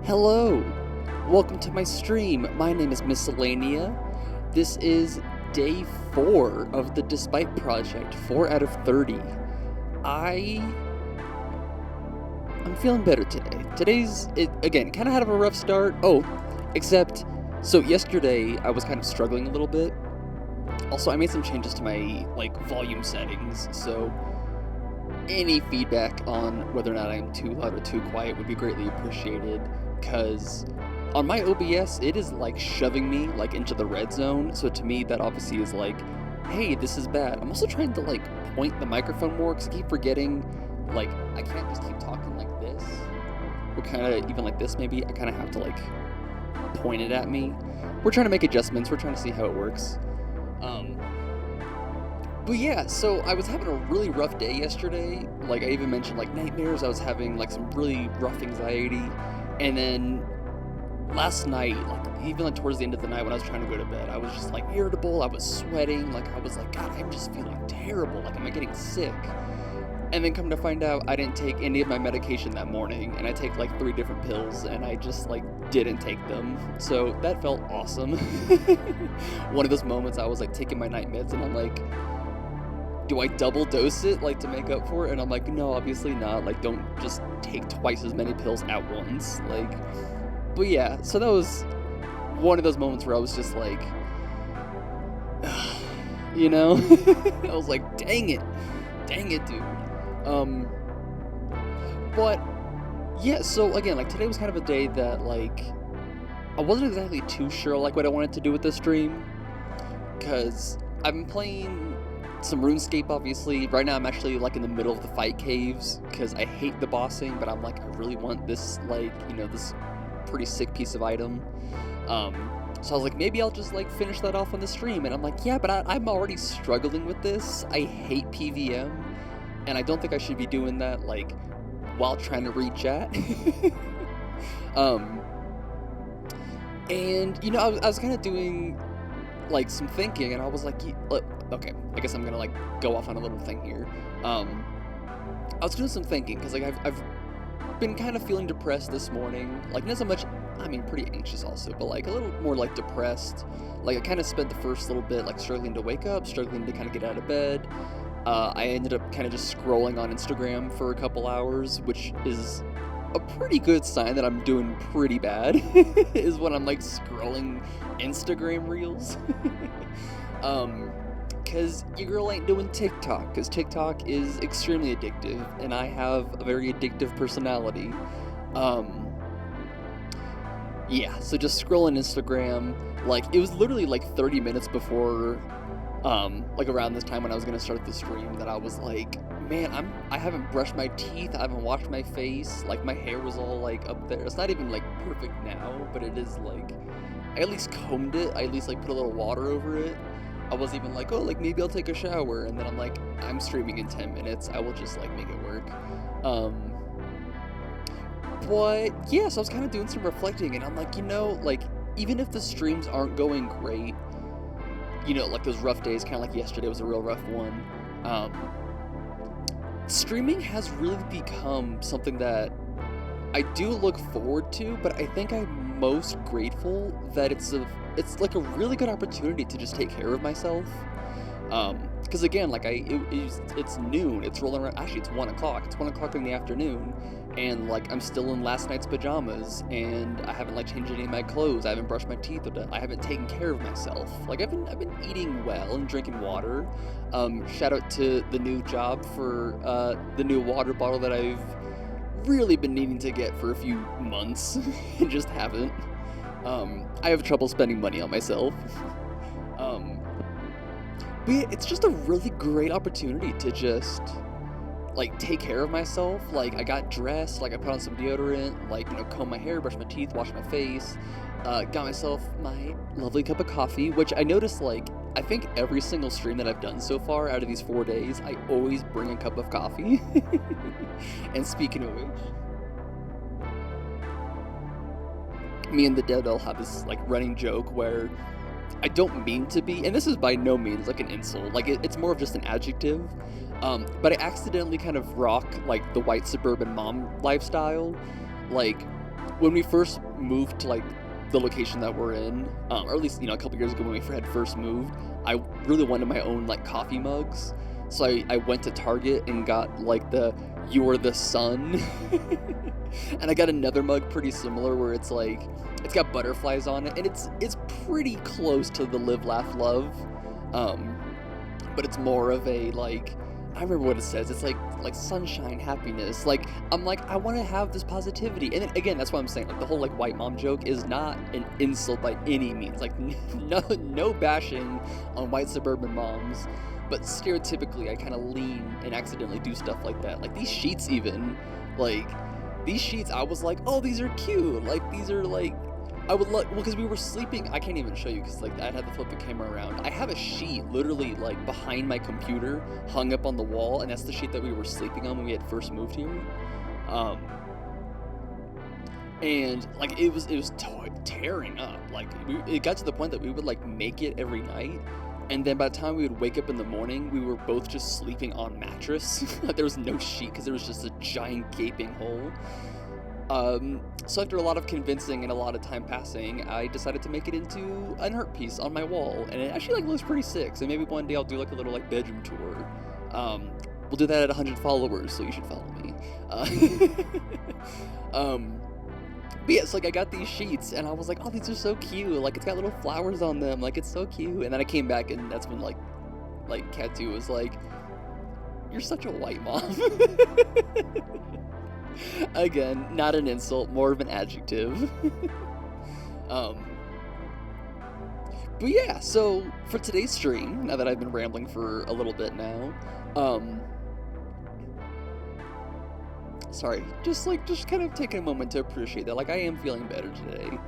Hello! Welcome to my stream. My name is Miscellanea. This is day 4 of the Despite Project, 4 out of 30. I'm feeling better today. Again, kind of had a rough start. So yesterday I was kind of struggling a little bit. Also, I made some changes to my, volume settings, so any feedback on whether or not I'm too loud or too quiet would be greatly appreciated, because on my OBS, it is, shoving me, into the red zone, so to me, that obviously is hey, this is bad. I'm also trying to, point the microphone more, because I keep forgetting, I can't just keep talking like this, or kind of even like this, maybe. I kind of have to, point it at me. We're trying to make adjustments. We're trying to see how it works. But yeah, so I was having a really rough day yesterday. I even mentioned, nightmares. I was having, some really rough anxiety. And then last night, even, towards the end of the night when I was trying to go to bed, I was just, irritable. I was sweating. I was God, I'm just feeling terrible. Am I getting sick? And then come to find out, I didn't take any of my medication that morning. And I take, 3 different pills. And I just, didn't take them. So that felt awesome. One of those moments I was, taking my night meds and I'm do I double dose it, to make up for it? And I'm no, obviously not. Don't just take twice as many pills at once. But yeah, so that was one of those moments where I was just you know? I was dang it, dude. But yeah, so again, today was kind of a day that, I wasn't exactly too sure, what I wanted to do with this stream. Because I've been playing some RuneScape, obviously. Right now I'm actually in the middle of the fight caves because I hate the bossing, but I'm I really want this this pretty sick piece of item. So I was maybe I'll just finish that off on the stream, and I'm yeah, but I'm already struggling with this. I hate PVM, and I don't think I should be doing that while trying to read chat. And I was kind of doing some thinking, and I was okay, I guess I'm gonna go off on a little thing here. I was doing some thinking because I've been kind of feeling depressed this morning. Not so much, I mean, pretty anxious also, but a little more depressed. I kind of spent the first little bit struggling to wake up, struggling to kind of get out of bed. I ended up kind of just scrolling on Instagram for a couple hours, which is a pretty good sign that I'm doing pretty bad. Is when I'm scrolling Instagram reels. Cause your girl ain't doing TikTok, cause TikTok is extremely addictive, and I have a very addictive personality. Yeah, so just scrolling Instagram, it was literally 30 minutes before, around this time when I was gonna start the stream, that I was man, I haven't brushed my teeth, I haven't washed my face, my hair was all up there. It's not even perfect now, but it is I at least combed it, I at least put a little water over it. I was even oh, maybe I'll take a shower, and then I'm I'm streaming in 10 minutes, I will just make it work. But yeah, so I was kind of doing some reflecting, and I'm even if the streams aren't going great, those rough days, kind of yesterday was a real rough one, streaming has really become something that I do look forward to, but I think I'm most grateful that it's a really good opportunity to just take care of myself. Because again, it's noon, it's rolling around, actually it's 1 o'clock, it's 1 o'clock in the afternoon, and I'm still in last night's pajamas, and I haven't changed any of my clothes, I haven't brushed my teeth, I haven't taken care of myself. I've been eating well and drinking water. Shout out to the new job for the new water bottle that I've really been needing to get for a few months and just haven't. I have trouble spending money on myself. But yeah, it's just a really great opportunity to just take care of myself. I got dressed, I put on some deodorant, comb my hair, brush my teeth, wash my face, got myself my lovely cup of coffee, which I noticed I think every single stream that I've done so far out of these 4 days, I always bring a cup of coffee. And speaking of which, me and the Devil have this running joke where I don't mean to be, and this is by no means an insult, it's more of just an adjective, but I accidentally kind of rock the white suburban mom lifestyle. when we first moved to like the location that we're in, or at least a couple years ago when we had first moved, I really wanted my own like coffee mugs. So I went to Target and got like the "You Are the Sun," and I got another mug pretty similar where it's got butterflies on it, and it's pretty close to the "Live, Laugh, Love," um, but it's more of a like. I remember what it says. It's like sunshine, happiness. Like I'm like I want to have this positivity, and then, again, that's what I'm saying. Like the whole like white mom joke is not an insult by any means. Like no bashing on white suburban moms, but stereotypically I kind of lean and accidentally do stuff like that. Like these sheets, even like these sheets, I was like, oh, these are cute. Like these are like I would love, well, because we were sleeping. I can't even show you because like I had to flip the camera around. I have a sheet literally like behind my computer, hung up on the wall, and that's the sheet that we were sleeping on when we had first moved here. Um, and like it was tearing up. Like it got to the point that we would like make it every night, and then by the time we would wake up in the morning, we were both just sleeping on mattress. There was no sheet because there was just a giant gaping hole. So after a lot of convincing and a lot of time passing, I decided to make it into an art piece on my wall, and it actually like looks pretty sick. So maybe one day I'll do like a little like bedroom tour. We'll do that at 100 followers, so you should follow me. But yeah, so like I got these sheets, and I was like, oh, these are so cute. Like it's got little flowers on them. Like it's so cute. And then I came back, and that's when like Cat 2 was like, you're such a white mom. Again, not an insult, more of an adjective. But yeah, so for today's stream, now that I've been rambling for a little bit now, sorry, just kind of taking a moment to appreciate that. Like I am feeling better today,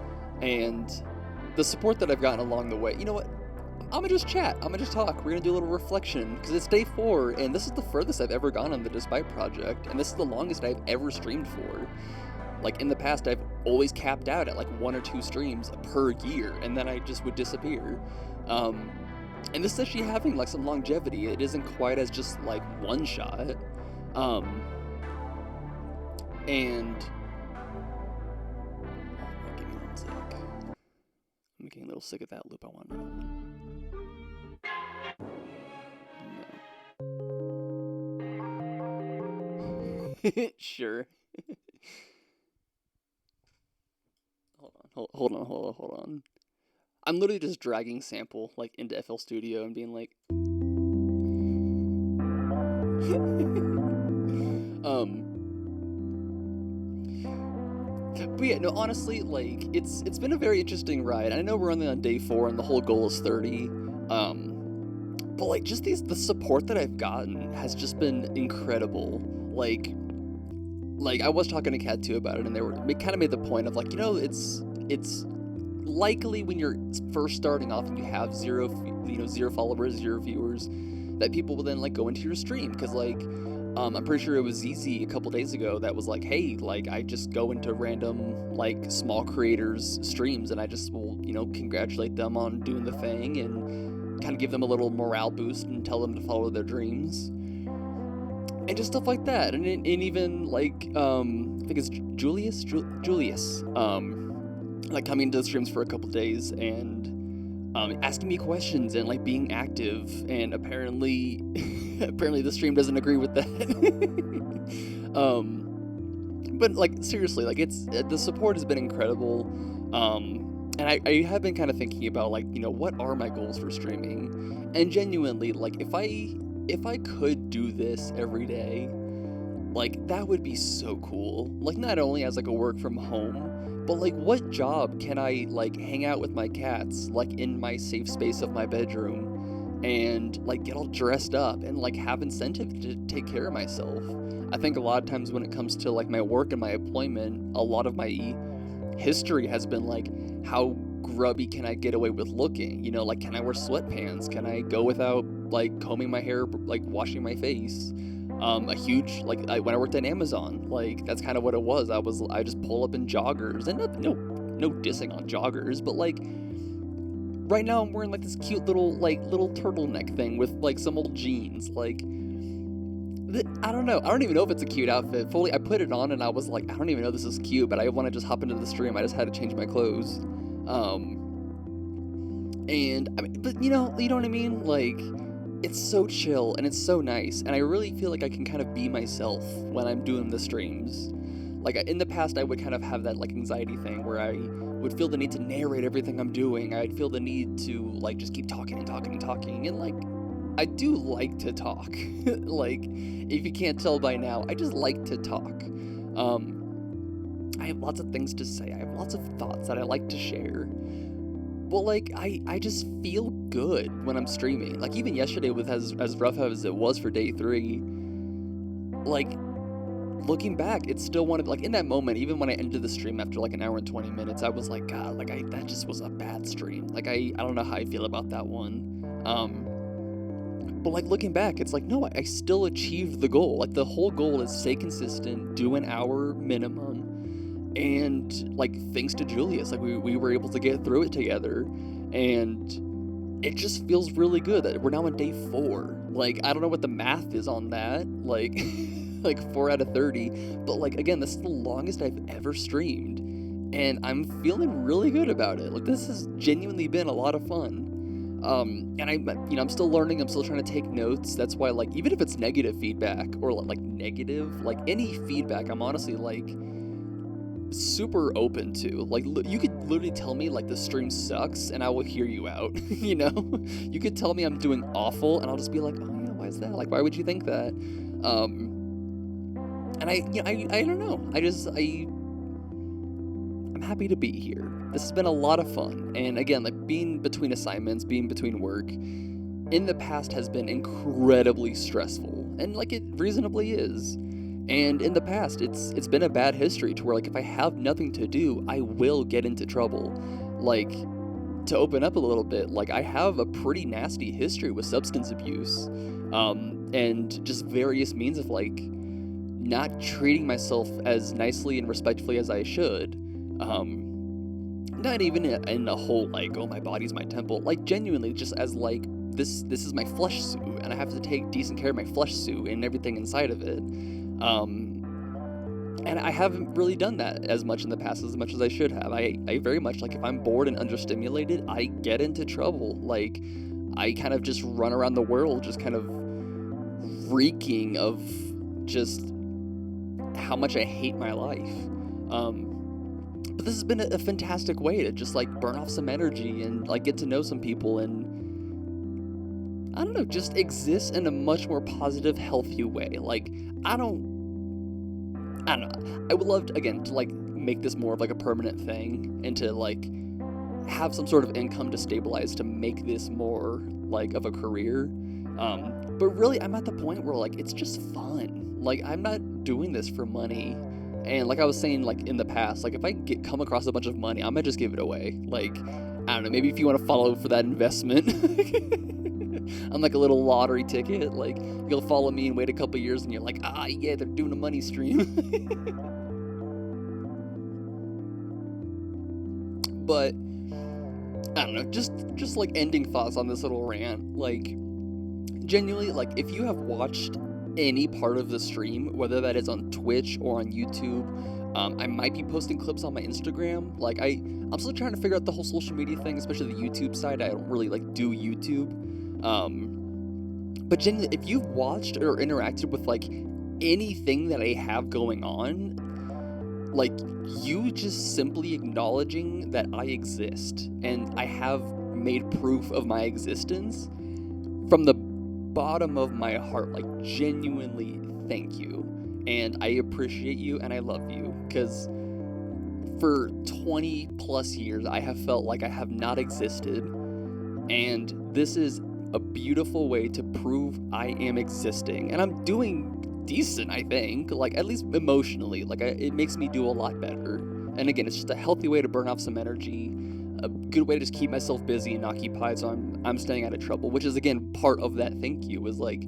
and the support that I've gotten along the way. You know what? I'm gonna just chat. I'm gonna just talk. We're gonna do a little reflection because it's day 4, and this is the furthest I've ever gone on the Despite project, and this is the longest I've ever streamed for. Like in the past, I've always capped out at like 1 or 2 streams per year, and then I just would disappear. And this is actually having like some longevity. It isn't quite as just like one shot. And give me 1 sec. I'm getting a little sick of that loop. I want another one. No. Sure. Hold on. I'm literally just dragging sample like into FL Studio and being like, but yeah, no, honestly, like it's been a very interesting ride. I know we're only on day 4 and the whole goal is 30. But like just the support that I've gotten has just been incredible. Like I was talking to Cat 2 about it, and they kind of made the point of like, it's likely when you're first starting off and you have zero followers, 0 viewers, that people will then like go into your stream because like I'm pretty sure it was ZZ a couple days ago that was like, hey, like I just go into random like small creators streams and I just will congratulate them on doing the thing and kind of give them a little morale boost and tell them to follow their dreams. And just stuff like that, and even like I think it's Julius, like coming to the streams for a couple days and asking me questions and like being active, and apparently the stream doesn't agree with that. But like seriously, like the support has been incredible, and I have been kind of thinking about like what are my goals for streaming, and genuinely like if I could do this every day, like that would be so cool. Like not only as like a work from home, but like what job can I like hang out with my cats like in my safe space of my bedroom and like get all dressed up and like have incentive to take care of myself. I think a lot of times when it comes to like my work and my employment, a lot of my history has been like, how grubby can I get away with looking? Like can I wear sweatpants? Can I go without like combing my hair, like washing my face? A huge like when I worked at Amazon, like that's kind of what it was. I just pull up in joggers, and no dissing on joggers, but like right now I'm wearing like this cute little turtleneck thing with like some old jeans. Like I don't know. I don't even know if it's a cute outfit. Fully, I put it on and I was like, I don't even know this is cute, but I want to just hop into the stream. I just had to change my clothes. And I mean, but you know what I mean? Like, it's so chill and it's so nice, and I really feel like I can kind of be myself when I'm doing the streams. Like in the past, I would kind of have that like anxiety thing where I would feel the need to narrate everything I'm doing. I'd feel the need to like just keep talking and talking and talking, and like I do like to talk. Like if you can't tell by now, I just like to talk. I have lots of things to say. I have lots of thoughts that I like to share. Well, like I just feel good when I'm streaming. Like even yesterday, with as rough as it was for day 3, like looking back, it's still one of like in that moment. Even when I ended the stream after like an hour and 20 minutes, I was like, God, like that just was a bad stream. Like I don't know how I feel about that one. But like looking back, it's like no, I still achieved the goal. Like the whole goal is stay consistent, do an hour minimum, and like thanks to Julius, like we were able to get through it together, and it just feels really good that we're now on day 4. Like I don't know what the math is on that, like like 4 out of 30, but like again, this is the longest I've ever streamed, and I'm feeling really good about it. Like this has genuinely been a lot of fun. And I'm still learning. I'm still trying to take notes. That's why, like, even if it's negative feedback or like negative, like any feedback, I'm honestly like super open to. Like, you could literally tell me like the stream sucks, and I will hear you out. You know, you could tell me I'm doing awful, and I'll just be like, oh yeah, why is that? Like, why would you think that? And I don't know. I'm happy to be here. This has been a lot of fun, and again, like being between assignments, being between work, in the past has been incredibly stressful, and like it reasonably is. And in the past, it's been a bad history to where like if I have nothing to do, I will get into trouble. Like to open up a little bit, like I have a pretty nasty history with substance abuse, and just various means of like not treating myself as nicely and respectfully as I should. Not even in a whole like, oh, my body's my temple, like genuinely just as like this is my flesh suit, and I have to take decent care of my flesh suit and everything inside of it. And I haven't really done that as much in the past as much as I should have. I very much like if I'm bored and understimulated, I get into trouble. Like I kind of just run around the world just kind of reeking of just how much I hate my life. But this has been a fantastic way to just like burn off some energy and like get to know some people, and I don't know, just exist in a much more positive, healthy way. Like I don't know. I would love to, again, to like make this more of like a permanent thing and to like have some sort of income to stabilize to make this more like of a career. But really I'm at the point where like it's just fun. Like I'm not doing this for money. And like I was saying, like in the past, like if I come across a bunch of money, I'm gonna just give it away. Like, I don't know, maybe if you want to follow for that investment, I'm like a little lottery ticket. Like you'll follow me and wait a couple years, and you're like, ah, yeah, they're doing a money stream. But I don't know, just like ending thoughts on this little rant. Like genuinely, like if you have watched any part of the stream, whether that is on Twitch or on YouTube, I might be posting clips on my Instagram. Like I'm still trying to figure out the whole social media thing, especially the YouTube side. I don't really like do YouTube. But genuinely, if you've watched or interacted with like anything that I have going on, like you just simply acknowledging that I exist and I have made proof of my existence from the bottom of my heart, like genuinely thank you, and I appreciate you and I love you, because for 20 plus years I have felt like I have not existed, and this is a beautiful way to prove I am existing, and I'm doing decent, I think, like at least emotionally, like it makes me do a lot better. And again, it's just a healthy way to burn off some energy, a good way to just keep myself busy and occupied, so I'm staying out of trouble, which is again part of that thank you, is like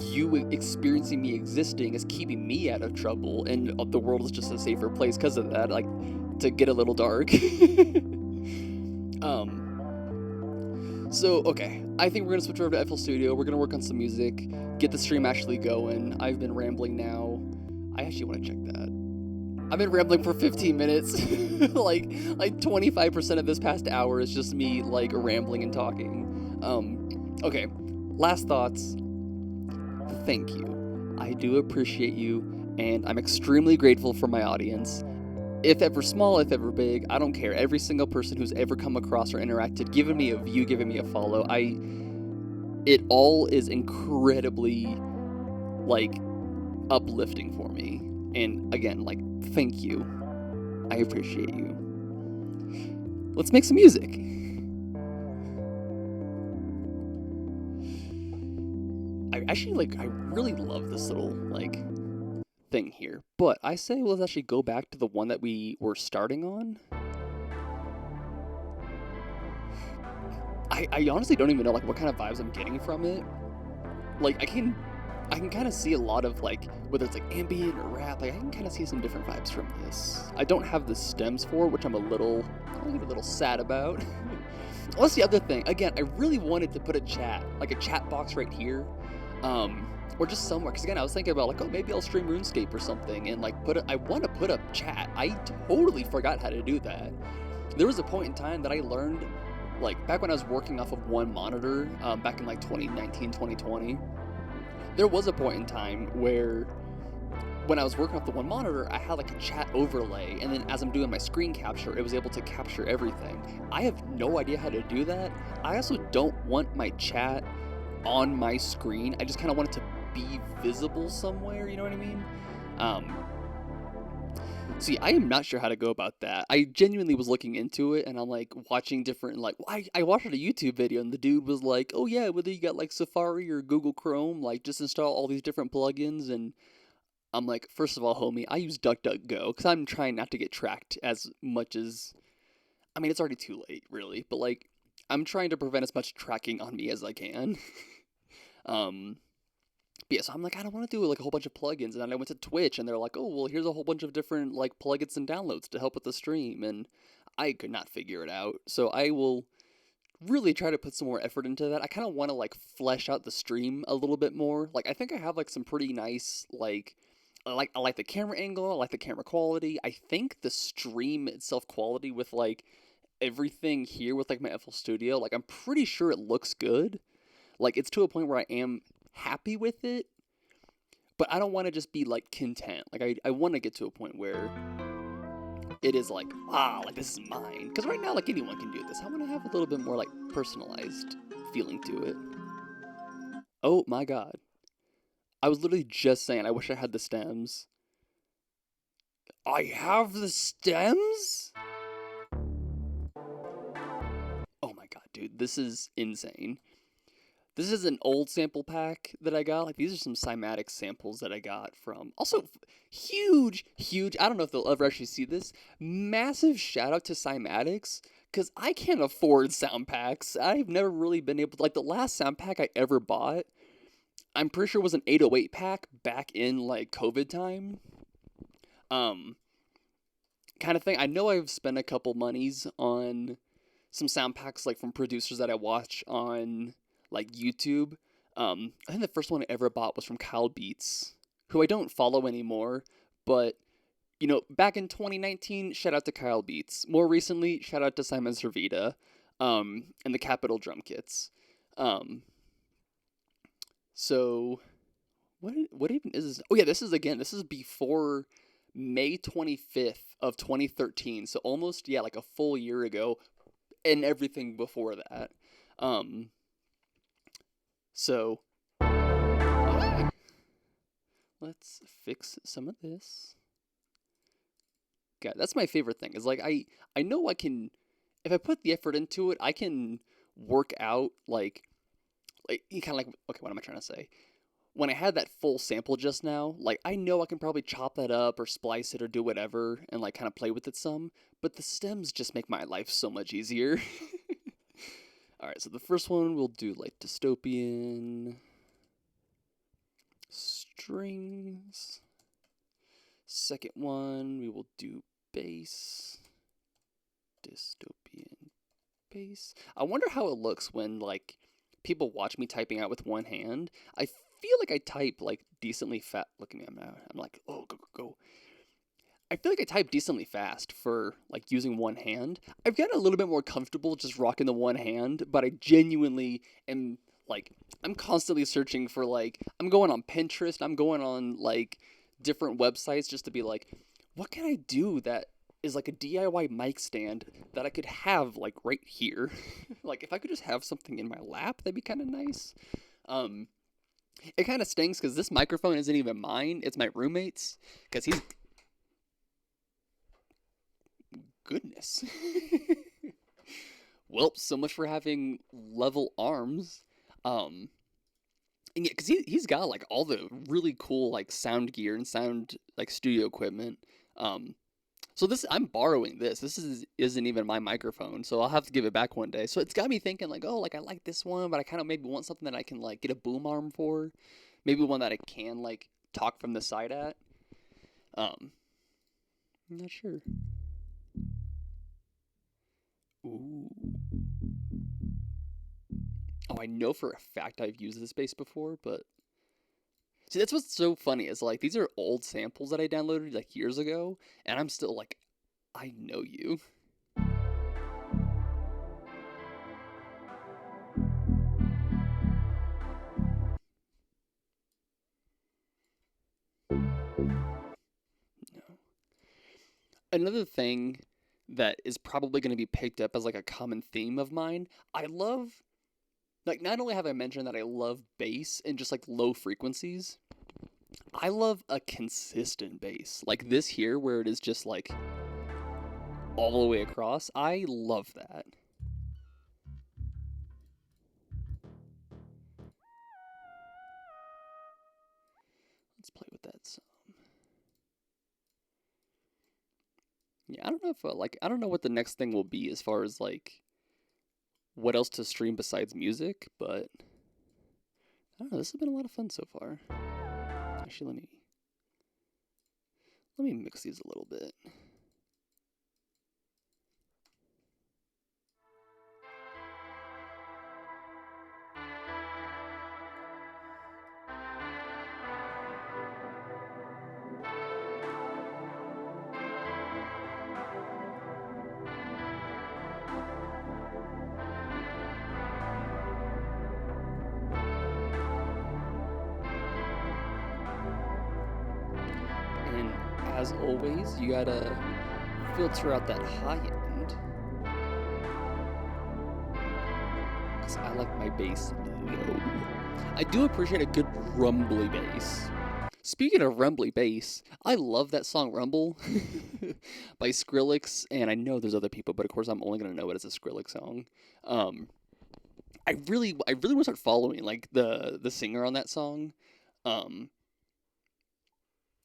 you experiencing me existing is keeping me out of trouble, and the world is just a safer place because of that, like to get a little dark. So, okay, I think we're gonna switch over to FL Studio. We're gonna work on some music, get the stream actually going. I've been rambling now. I actually want to check that. I've been rambling for 15 minutes. like 25% of this past hour is just me like rambling and talking. Okay. Last thoughts. Thank you. I do appreciate you, and I'm extremely grateful for my audience. If ever small, if ever big, I don't care. Every single person who's ever come across or interacted, given me a view, giving me a follow, it all is incredibly like uplifting for me. And again, like, thank you. I appreciate you. Let's make some music. I really love this little like thing here. But I say let's actually go back to the one that we were starting on. I honestly don't even know like what kind of vibes I'm getting from it. Like I can kind of see a lot of like whether it's like ambient or rap. Like I can kind of see some different vibes from this. I don't have the stems for, which I'm a little sad about. Well, that's the other thing. Again, I really wanted to put a chat box right here, or just somewhere. Because again, I was thinking about like, oh, maybe I'll stream RuneScape or something, and like I want to put up chat. I totally forgot how to do that. There was a point in time that I learned, like back when I was working off of one monitor, back in like 2019, 2020. There was a point in time where when I was working off the one monitor, I had like a chat overlay, and then as I'm doing my screen capture, it was able to capture everything. I have no idea how to do that. I also don't want my chat on my screen. I just kind of want it to be visible somewhere, you know what I mean? See, I am not sure how to go about that. I genuinely was looking into it, and I'm like watching different like I watched a YouTube video, and the dude was like, "Oh yeah, whether you got like Safari or Google Chrome, like just install all these different plugins." And I'm like, first of all, homie, I use DuckDuckGo because I'm trying not to get tracked as much as. I mean, it's already too late, really, but like, I'm trying to prevent as much tracking on me as I can. um, but yeah, so I'm like, I don't want to do like a whole bunch of plugins, and then I went to Twitch, and they're like, oh, well, here's a whole bunch of different like plugins and downloads to help with the stream, and I could not figure it out. So I will really try to put some more effort into that. I kind of want to like flesh out the stream a little bit more. Like I think I have like some pretty nice like I like the camera angle, I like the camera quality. I think the stream itself quality with like everything here with like my FL Studio, like I'm pretty sure it looks good. Like it's to a point where I am happy with it, but I don't want to just be like content. Like I want to get to a point where it is like, like this is mine. Because right now, like anyone can do this. I want to have a little bit more like personalized feeling to it. Oh my god. I was literally just saying I wish I had the stems. I have the stems? Oh my god, dude, this is insane. This is an old sample pack that I got. Like, these are some Cymatic samples that I got from. Also, huge. I don't know if they'll ever actually see this. Massive shout out to Cymatics, because I can't afford sound packs. I've never really been able to. Like, the last sound pack I ever bought, I'm pretty sure was an 808 pack back in, like, COVID time. Kind of thing. I know I've spent a couple monies on some sound packs, like, from producers that I watch on like YouTube. I think the first one I ever bought was from Kyle Beats, who I don't follow anymore, but you know, back in 2019, shout out to Kyle Beats. More recently, shout out to Simon Servita, and the Capital Drum Kits. So what even is this? Oh yeah, this is before May 25th of 2013. So almost like a full year ago, and everything before that. So, yeah. Let's fix some of this. God, that's my favorite thing. Is like I know I can, if I put the effort into it, I can work out like kind of like, okay, what am I trying to say? When I had that full sample just now, like I know I can probably chop that up or splice it or do whatever and like kind of play with it some, but the stems just make my life so much easier. Alright, so the first one we'll do like dystopian strings. Second one we will do bass, dystopian bass. I wonder how it looks when like people watch me typing out with one hand. I feel like I type like decently fast. Look at me, I'm like, oh, go, go, go. I feel like I type decently fast for like using one hand. I've gotten a little bit more comfortable just rocking the one hand, but I genuinely am like I'm constantly searching for like I'm going on Pinterest, I'm going on like different websites just to be like, what can I do that is like a DIY mic stand that I could have like right here. Like if I could just have something in my lap, that'd be kind of nice. Um, it kind of stinks because this microphone isn't even mine; it's my roommate's. Because he's goodness. Well, so much for having level arms. Um, and yeah, because he's got like all the really cool like sound gear and sound like studio equipment. Um, so this I'm borrowing this. This isn't even my microphone, so I'll have to give it back one day. So it's got me thinking like, oh, like I like this one, but I kind of maybe want something that I can like get a boom arm for. Maybe one that I can like talk from the side at. Um, I'm not sure. Ooh. Oh, I know for a fact I've used this bass before, but see, that's what's so funny is like these are old samples that I downloaded like years ago, and I'm still like, I know you. No. Another thing that is probably going to be picked up as like a common theme of mine, I love like not only have I mentioned that I love bass and just like low frequencies, I love a consistent bass. Like this here where it is just like all the way across. I love that. Let's play with that some. Yeah, I don't know if like I don't know what the next thing will be as far as like what else to stream besides music, but I don't know. This has been a lot of fun so far. Actually, let me mix these a little bit. And as always, you gotta filter out that high end. Because I like my bass low. I do appreciate a good rumbly bass. Speaking of rumbly bass, I love that song Rumble by Skrillex, and I know there's other people, but of course I'm only gonna know it as a Skrillex song. Um, I really want to start following like the singer on that song. Um,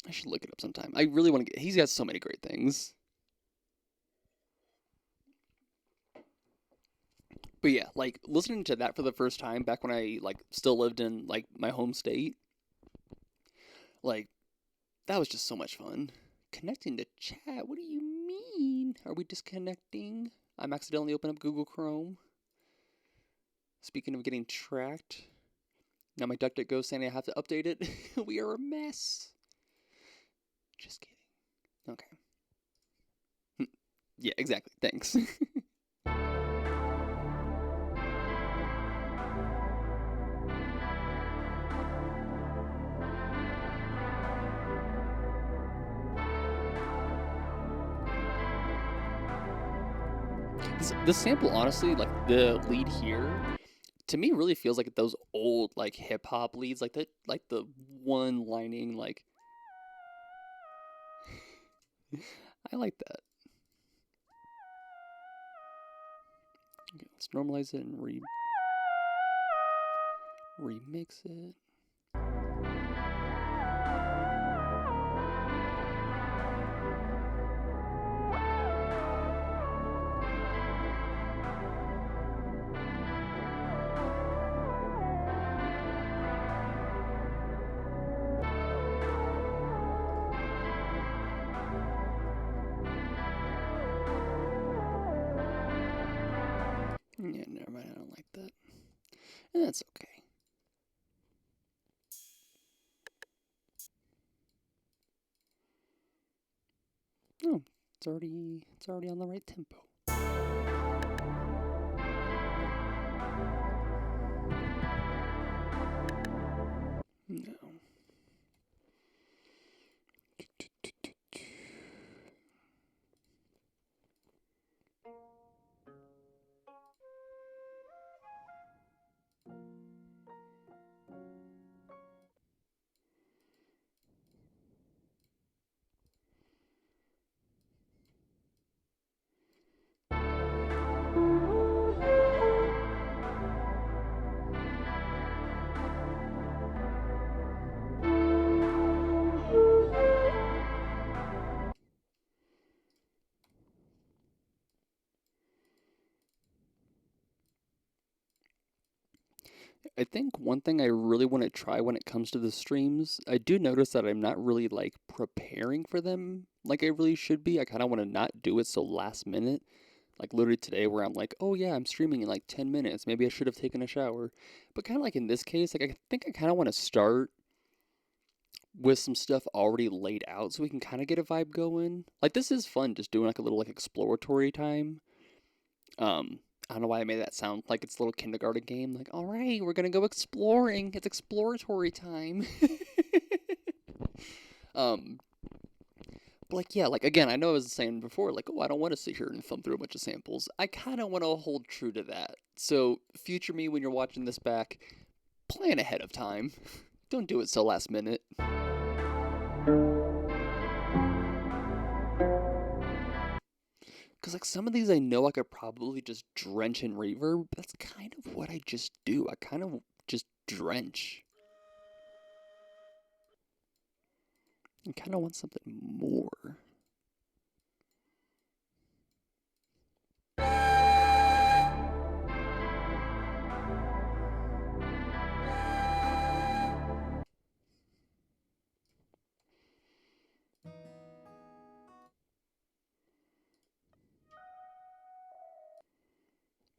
I should look it up sometime. I really want to get. He's got so many great things. But yeah, like listening to that for the first time back when I like still lived in like my home state, like that was just so much fun. Connecting to chat? What do you mean? Are we disconnecting? I'm accidentally opening up Google Chrome. Speaking of getting tracked, now my DuckDuckGo saying I have to update it. We are a mess. Just kidding. Okay. Yeah, exactly. Thanks. This sample, honestly, like the lead here, to me really feels like those old like hip hop leads, like the one lining like I like that. Okay, let's normalize it and remix it. That's okay. Oh, it's already on the right tempo. No. I think one thing I really want to try when it comes to the streams, I do notice that I'm not really like preparing for them like I really should be. I kind of want to not do it so last minute. Like literally today, where I'm like, oh yeah, I'm streaming in like 10 minutes. Maybe I should have taken a shower. But kind of like in this case, like I think I kind of want to start with some stuff already laid out so we can kind of get a vibe going. Like this is fun just doing like a little like exploratory time. I don't know why I made that sound like it's a little kindergarten game. Like, all right, we're gonna go exploring. It's exploratory time. um, but like, yeah, like again, I know I was saying before, like, oh, I don't want to sit here and thumb through a bunch of samples. I kind of want to hold true to that. So, future me, when you're watching this back, plan ahead of time. Don't do it so last minute. Because, like, some of these I know I could probably just drench in reverb. That's kind of what I just do. I kind of just drench. I kind of want something more.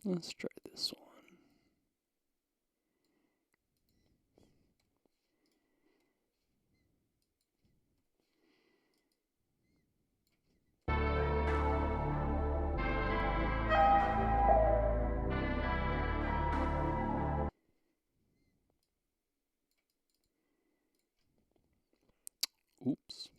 Let's try this one. Oops.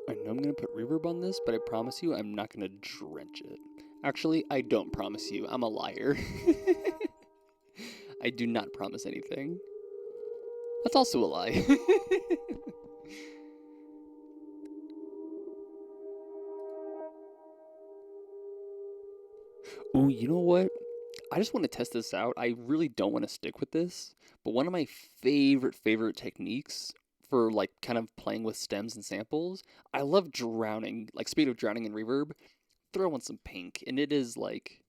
I know I'm going to put reverb on this, but I promise you I'm not going to drench it. Actually, I don't promise you. I'm a liar. I do not promise anything. That's also a lie. Oh, you know what? I just want to test this out. I really don't want to stick with this, but one of my favorite techniques for like kind of playing with stems and samples, I love drowning, like speed of drowning in reverb. Throw in some pink, and it is like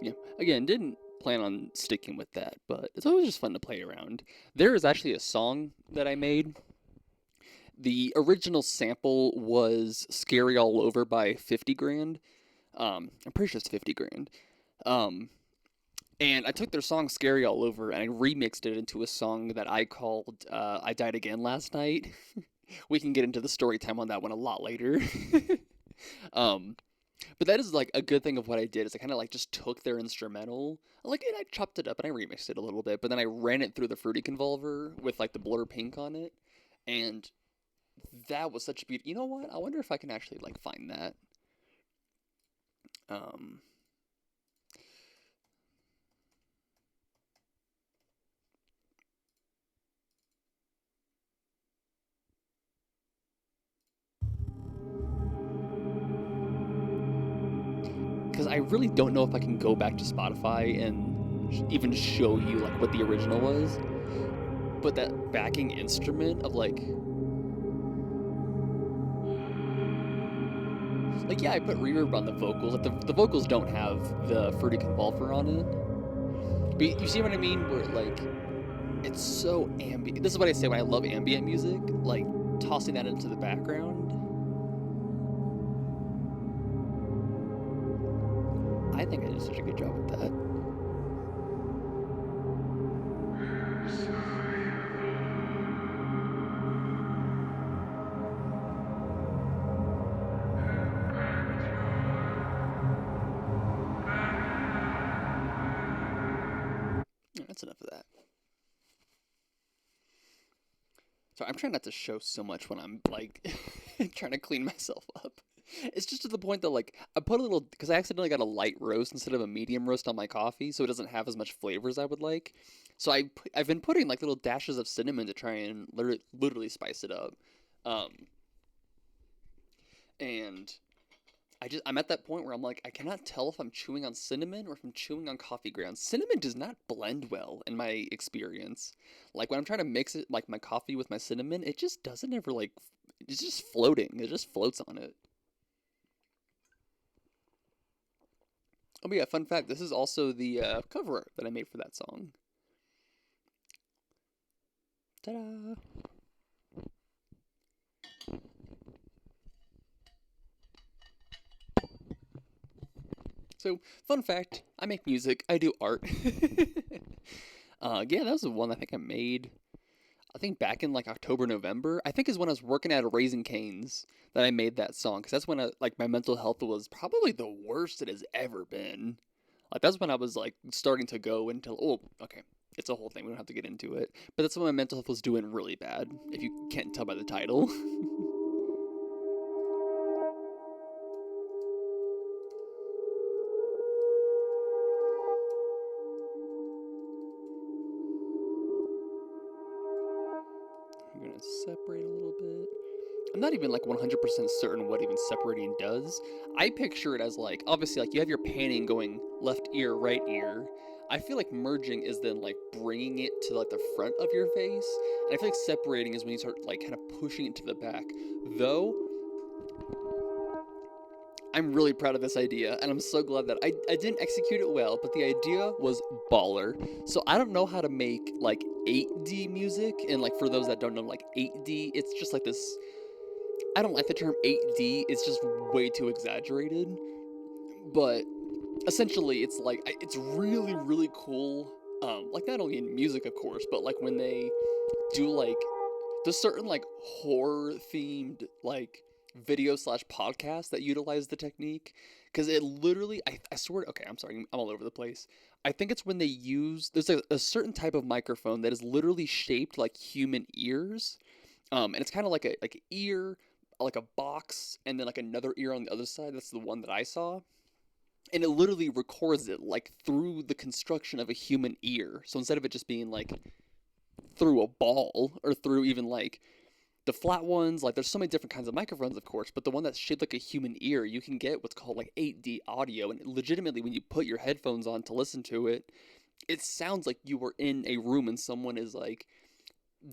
yeah. Again, didn't plan on sticking with that, but it's always just fun to play around. There is actually a song that I made. The original sample was Scary All Over by 50 Grand. I'm pretty sure it's 50 grand. Um, and I took their song "Scary All Over" and I remixed it into a song that I called "I Died Again Last Night." We can get into the story time on that one a lot later. um, but that is like a good thing of what I did is I kind of like just took their instrumental, like and I chopped it up and I remixed it a little bit, but then I ran it through the Fruity Convolver with like the Blur Pink on it, and that was such a beauty. You know what? I wonder if I can actually like find that. Um, because I really don't know if I can go back to Spotify and even show you like what the original was, but that backing instrument of like yeah, I put reverb on the vocals. Like the vocals don't have the Fruity Convolver on it. But you see what I mean? Where like it's so ambient. This is what I say when I love ambient music. Like tossing that into the background. I think I did such a good job with that. Yeah, that's enough of that. So I'm trying not to show so much when I'm like trying to clean myself up. It's just to the point that like I put a little because I accidentally got a light roast instead of a medium roast on my coffee, so it doesn't have as much flavor as I would like. So I've been putting like little dashes of cinnamon to try and literally spice it up. Um, and I'm at that point where I'm like I cannot tell if I'm chewing on cinnamon or if I'm chewing on coffee grounds. Cinnamon does not blend well in my experience. Like when I'm trying to mix it like my coffee with my cinnamon, it just doesn't ever like it's just floating. It just floats on it. Oh, but yeah, fun fact, this is also the cover art that I made for that song. Ta-da! So, fun fact, I make music, I do art. Yeah, that was the one I think I made. I think back in like October, November. I think is when I was working at a Raising Canes that I made that song. Because that's when like my mental health was probably the worst it has ever been. Like that's when I was like starting to go into okay, it's a whole thing. We don't have to get into it. But that's when my mental health was doing really bad. If you can't tell by the title. I'm gonna separate a little bit. I'm not even like 100% certain what even separating does. I picture it as like obviously like you have your panning going left ear, right ear. I feel like merging is then like bringing it to like the front of your face, and I feel like separating is when you start like kind of pushing it to the back. Though I'm really proud of this idea, and I'm so glad that I didn't execute it well, but the idea was baller. So I don't know how to make like 8D music, and like for those that don't know, like 8D, it's just like this. I don't like the term 8D, it's just way too exaggerated. But essentially, it's like, it's really, really cool. Like, not only in music, of course, but like when they do like, there's certain like horror themed like video slash podcast that utilize the technique. Because it literally, I swear, okay, I'm sorry, I'm all over the place. I think it's when they use, there's a certain type of microphone that is literally shaped like human ears, and it's kind of like a ear, like a box, and then like another ear on the other side. That's the one that I saw, and it literally records it like through the construction of a human ear. So instead of it just being like through a ball or through even like the flat ones, like there's so many different kinds of microphones, of course, but the one that's shaped like a human ear, you can get what's called like 8D audio, and legitimately when you put your headphones on to listen to it, it sounds like you were in a room and someone is like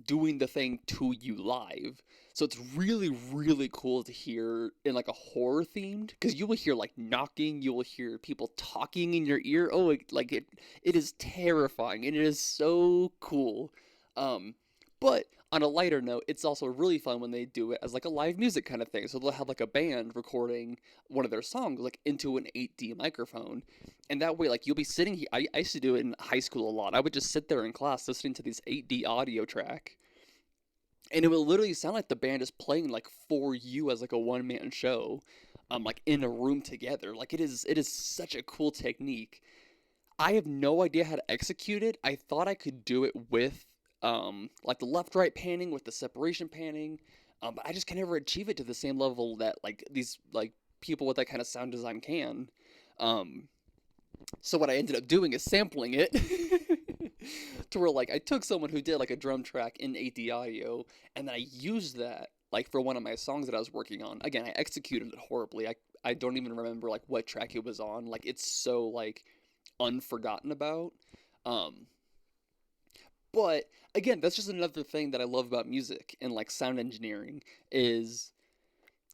doing the thing to you live. So it's really, really cool to hear in like a horror themed, because you will hear like knocking, you will hear people talking in your ear. Oh, it is terrifying and it is so cool. Um, but On a lighter note, it's also really fun when they do it as like a live music kind of thing. So they'll have like a band recording one of their songs like into an 8D microphone. And that way, like you'll be sitting here. I used to do it in high school a lot. I would just sit there in class listening to this 8D audio track. And it would literally sound like the band is playing like for you as like a one man show, like in a room together. Like it is such a cool technique. I have no idea how to execute it. I thought I could do it with like the left right panning with the separation panning, but I just can never achieve it to the same level that like these like people with that kind of sound design can. Um, so what I ended up doing is sampling it to where like I took someone who did like a drum track in 8D audio and then I used that like for one of my songs that I was working on. Again, I executed it horribly. I don't even remember like what track it was on. Like it's so like unforgotten about. Um, but again, that's just another thing that I love about music and like sound engineering is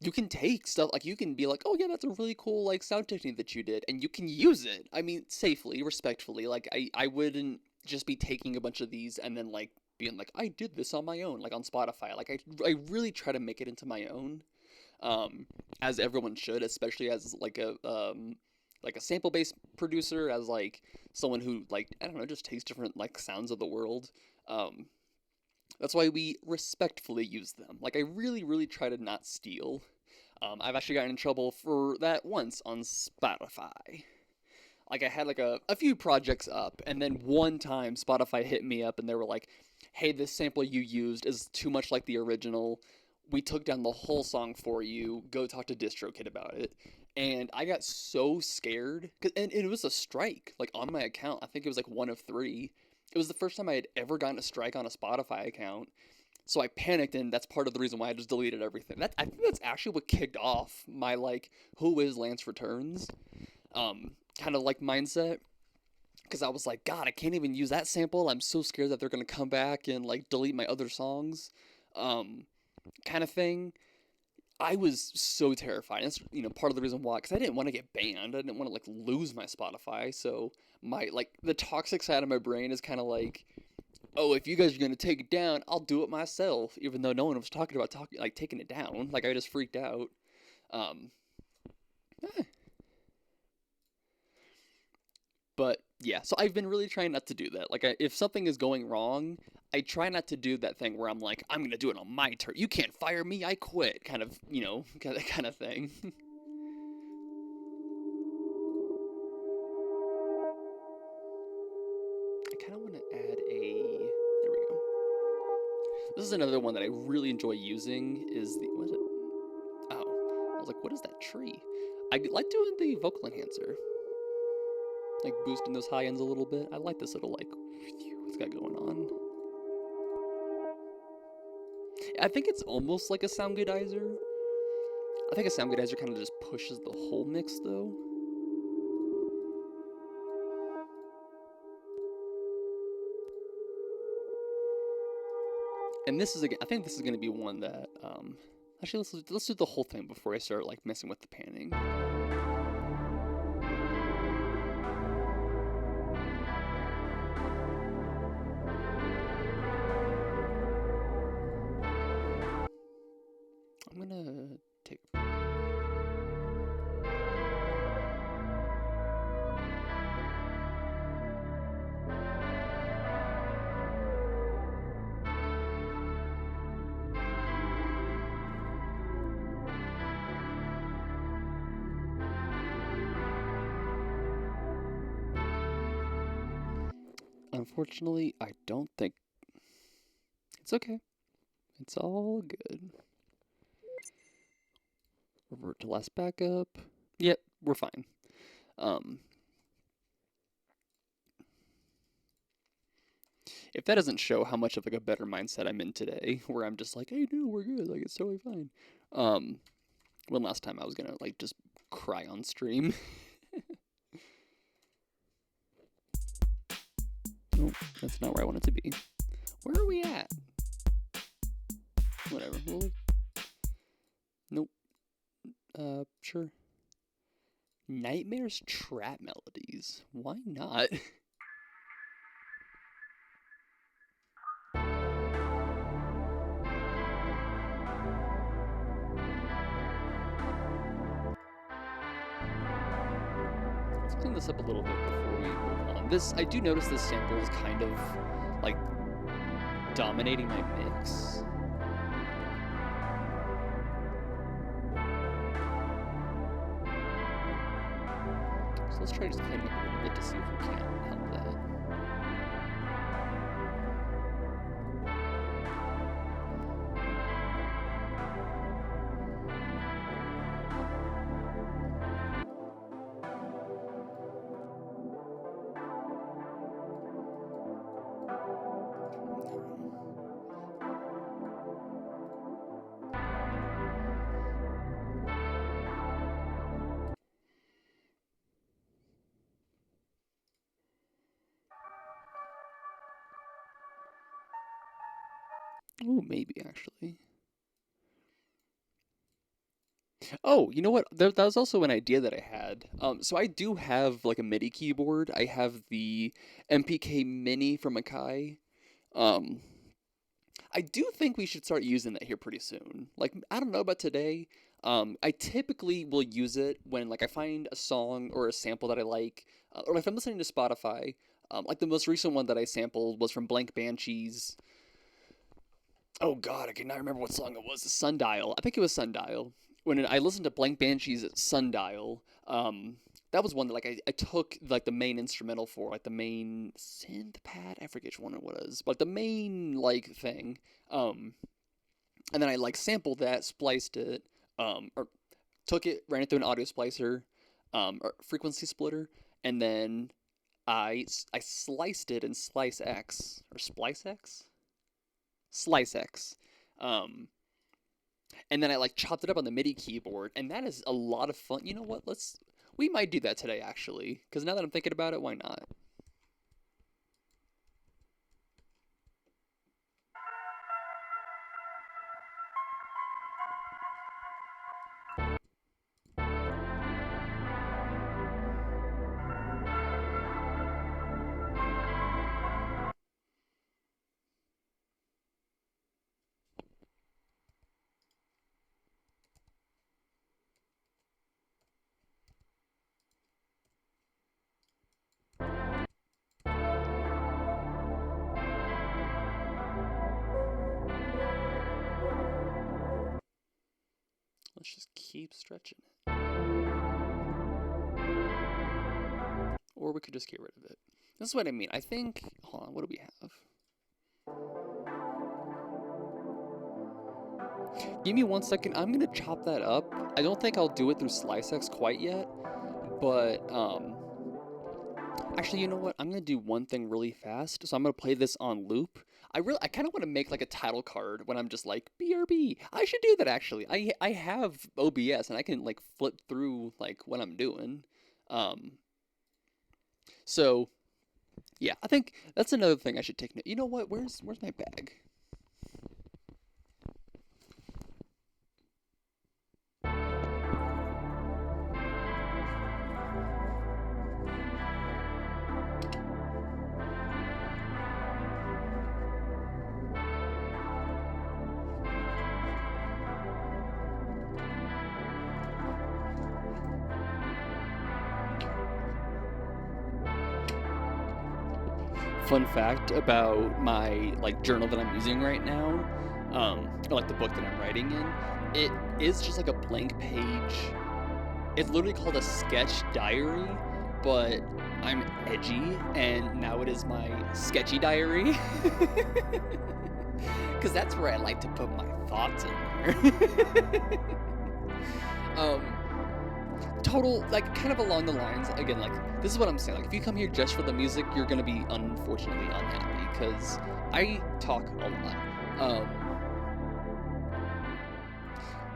you can take stuff like you can be like, oh yeah, that's a really cool like sound technique that you did, and you can use it. I mean, safely, respectfully. Like I wouldn't just be taking a bunch of these and then like being like, I did this on my own, like on Spotify. Like I really try to make it into my own, um, as everyone should, especially as like a sample based producer, as like someone who like I don't know, just takes different like sounds of the world. Um, that's why we respectfully use them. Like I really, really try to not steal. I've actually gotten in trouble for that once on Spotify. Like I had like a few projects up, and then one time Spotify hit me up and they were like, "Hey, this sample you used is too much like the original. We took down the whole song for you. Go talk to DistroKid about it." And I got so scared, and it was a strike like on my account. I think it was like one of three. It was the first time I had ever gotten a strike on a Spotify account. So I panicked, and that's part of the reason why I just deleted everything. I think that's actually what kicked off my like, who is Lance Returns, kind of like mindset. Because I was like, God, I can't even use that sample. I'm so scared that they're gonna come back and like delete my other songs, um, kind of thing. I was so terrified. That's part of the reason why, because I didn't want to get banned. I didn't want to like lose my Spotify. So my like the toxic side of my brain is kind of like, oh, if you guys are gonna take it down, I'll do it myself. Even though no one was talking about taking it down. Like I just freaked out. Um, eh. But yeah, so I've been really trying not to do that. Like if something is going wrong, I try not to do that thing where I'm like, I'm gonna do it on my turn. You can't fire me. I quit. Kind of, kind of thing. I kind of want to add a. There we go. This is another one that I really enjoy using. Is the what is it? Oh, I was like, what is that tree? I like doing the vocal enhancer, like boosting those high ends a little bit. I like this little like, what's got going on. I think it's almost like a sound goodizer. I think a sound goodizer kind of just pushes the whole mix though. And this is again, I think this is going to be one that actually let's do the whole thing before I start like messing with the panning. I'm gonna take. Unfortunately, I don't think it's okay. It's all good. Revert to last backup. Yep, we're fine. Um, if that doesn't show how much of like a better mindset I'm in today, where I'm just like, hey, no, we're good, like it's totally fine. When last time I was gonna like just cry on stream. Nope, that's not where I want it to be. Where are we at? Whatever. Nope. Sure. Nightmares trap melodies. Why not? clean this up a little bit before we move on. I do notice this sample is kind of like dominating my mix. So let's try to just clean it up a little bit to see if we can help that. Oh, maybe actually. Oh, you know what? That was also an idea that I had. So I do have like a MIDI keyboard. I have the MPK Mini from Akai. Um, I do think we should start using that here pretty soon. Like, I don't know about today. I typically will use it when like I find a song or a sample that I like, or if I'm listening to Spotify. Like the most recent one that I sampled was from Blank Banshees. Oh God, I cannot remember what song it was. Sundial. I think it was Sundial. When I listened to Blank Banshees at Sundial, that was one that like I took like the main instrumental for, like the main synth pad. I forget which one it was, but the main like thing. And then I like sampled that, spliced it, or took it, ran it through an audio splicer, or frequency splitter, and then I sliced it in Slice X or Splice X. Slice X. Um, and then I like chopped it up on the MIDI keyboard, and that is a lot of fun. You know what? We might do that today actually, because now that I'm thinking about it, why not? Let's just keep stretching it, or we could just get rid of it. This is what I mean. I think. Hold on. What do we have? Give me 1 second. I'm gonna chop that up. I don't think I'll do it through SliceX quite yet, but actually, you know what? I'm gonna do one thing really fast. So I'm gonna play this on loop. I kind of want to make like a title card when I'm just like BRB. I should do that actually. I have OBS and I can like flip through like what I'm doing. Um, so yeah, I think that's another thing I should take note. You know what? Where's my bag? Fun fact about my like journal that I'm using right now, or like the book that I'm writing in, it is just like a blank page. It's literally called a sketch diary, but I'm edgy, and now it is my sketchy diary. Because that's where I like to put my thoughts in there. um, total, like, kind of along the lines, again, like, this is what I'm saying. Like, if you come here just for the music, you're gonna be unfortunately unhappy, because I talk a lot.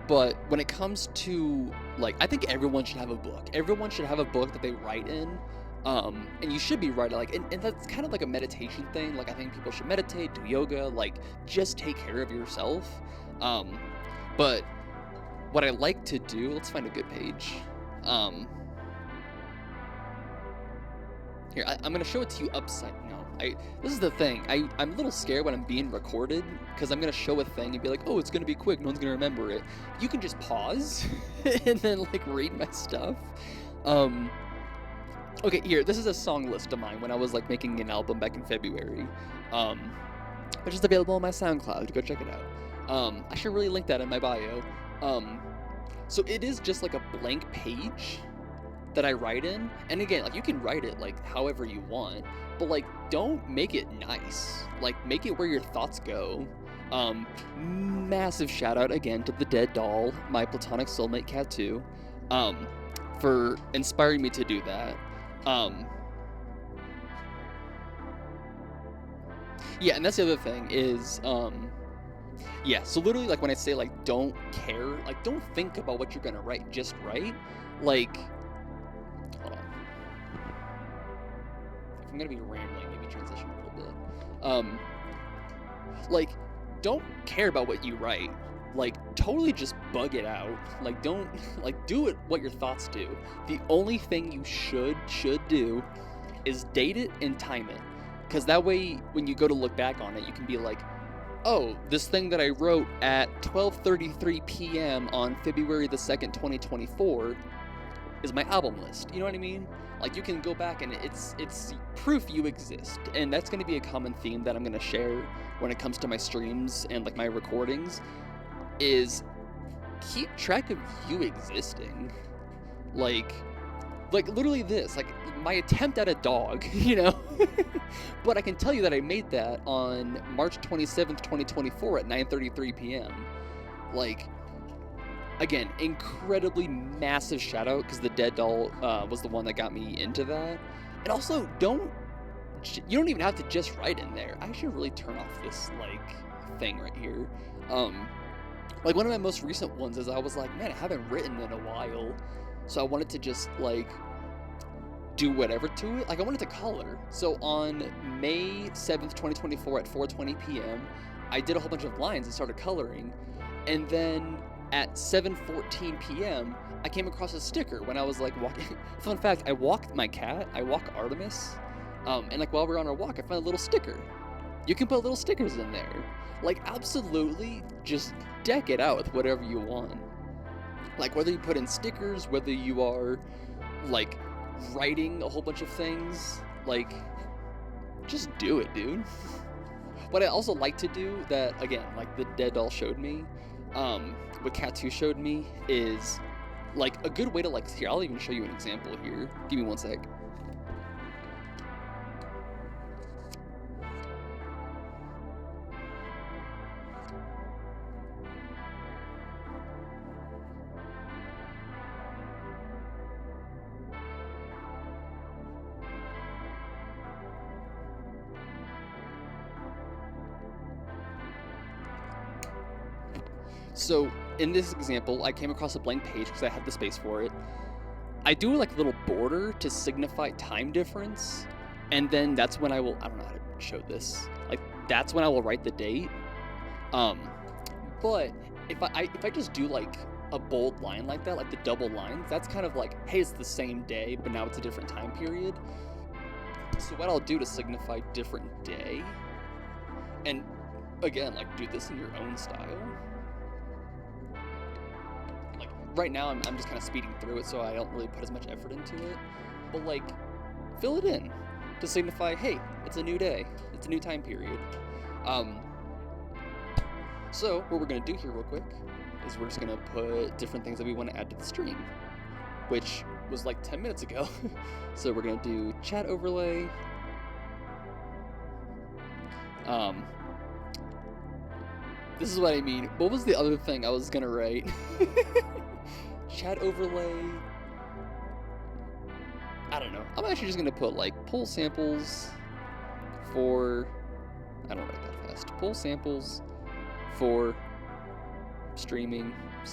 But when it comes to, like, I think everyone should have a book. Everyone should have a book that they write in. And you should be writing, like, and that's kind of like a meditation thing. Like, I think people should meditate, do yoga, like, just take care of yourself. But what I like to do, let's find a good page. Here, I'm gonna show it to you upside. No, this is the thing. I'm a little scared when I'm being recorded because I'm gonna show a thing and be like, oh, it's gonna be quick. No one's gonna remember it. You can just pause and then like read my stuff. Okay, here, this is a song list of mine when I was like making an album back in February, um, which is available on my SoundCloud. Go check it out. I should really link that in my bio. Um, so it is just like a blank page that I write in, and again, like you can write it like however you want, but like don't make it nice. Like make it where your thoughts go. Massive shout out again to the Dead Doll, my platonic soulmate Cat2, um, for inspiring me to do that. Um, yeah, and that's the other thing is, yeah, so literally like when I say like don't care, like don't think about what you're gonna write, just write. Like, hold on. If I'm gonna be rambling, maybe transition a little bit. Like, don't care about what you write. Like, totally just bug it out. Like, don't, like, do it what your thoughts do. The only thing you should do is date it and time it. Because that way, when you go to look back on it, you can be like, oh, this thing that I wrote at 12:33 p.m. on February the 2nd, 2024 is my album list. You know what I mean? Like you can go back and it's proof you exist. And that's going to be a common theme that I'm going to share when it comes to my streams and like my recordings is keep track of you existing. Like literally this, like my attempt at a dog, you know? But I can tell you that I made that on March 27th, 2024 at 9:33 p.m. Like, again, incredibly massive shout out because the Dead Doll was the one that got me into that. And also, you don't even have to just write in there. I should really turn off this like thing right here. Like one of my most recent ones is I was like, man, I haven't written in a while, so I wanted to just like do whatever to it. Like I wanted to color. So on May 7th, 2024 at 4:20 p.m., I did a whole bunch of lines and started coloring. And then at 7:14 p.m., I came across a sticker when I was like walking. Fun fact, I walked my cat, I walk Artemis, and like while we were on our walk, I found a little sticker. You can put little stickers in there. Like absolutely just deck it out with whatever you want. Like whether you put in stickers, whether you are like writing a whole bunch of things, like just do it, dude. What I also like to do that, again, like the Dead Doll showed me, what Cat2 showed me is like a good way to like, here, I'll even show you an example here. Give me one sec. So in this example, I came across a blank page because I had the space for it. I do like a little border to signify time difference, and then that's when I don't know how to show this. Like that's when I will write the date. But if I just do like a bold line like that, like the double lines, that's kind of like, hey, it's the same day, but now it's a different time period. So what I'll do to signify different day, and again, like do this in your own style. Right now, I'm just kind of speeding through it, so I don't really put as much effort into it. But, like, fill it in to signify, hey, it's a new day. It's a new time period. So, what we're going to do here real quick is we're just going to put different things that we want to add to the stream, which was like 10 minutes ago. So we're going to do chat overlay. This is what I mean. What was the other thing I was going to write? Chat overlay. I don't know. I'm actually just gonna put like pull samples for. I don't write that fast. Pull samples for streaming /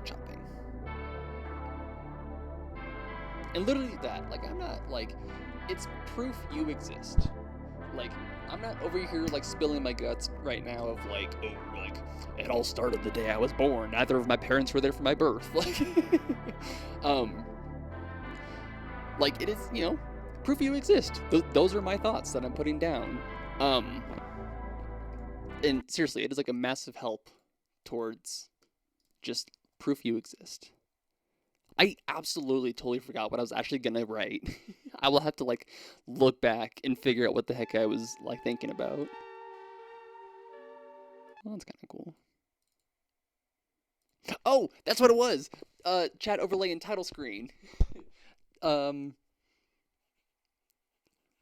chopping. And literally that. Like I'm not like. It's proof you exist. Like I'm not over here like spilling my guts right now of like, oh, like it all started the day I was born. Neither of my parents were there for my birth. Like it is, you know, proof you exist. Those are my thoughts that I'm putting down. And seriously, it is like a massive help towards just proof you exist. I absolutely totally forgot what I was actually gonna write. I will have to like look back and figure out what the heck I was like thinking about. Well, that's kind of cool. Oh, that's what it was. Chat overlay and title screen. Um,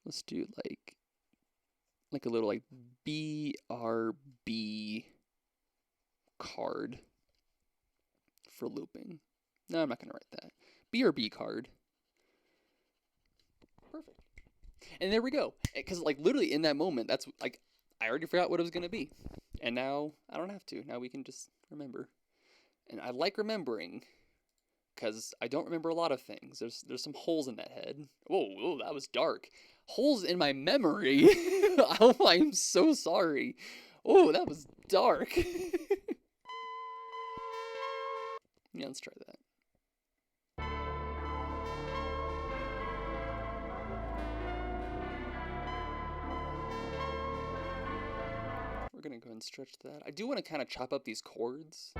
let's do like a little like BRB card for looping. No, I'm not gonna write that. BRB card. Perfect. And there we go. Because like literally in that moment, that's like I already forgot what it was gonna be, and now I don't have to. Now we can just remember. And I like remembering because I don't remember a lot of things. There's some holes in that head. Whoa, that was dark. Holes in my memory. Oh, I'm so sorry. Oh, that was dark. Yeah, let's try that. We're gonna go ahead and stretch that. I do want to kind of chop up these chords.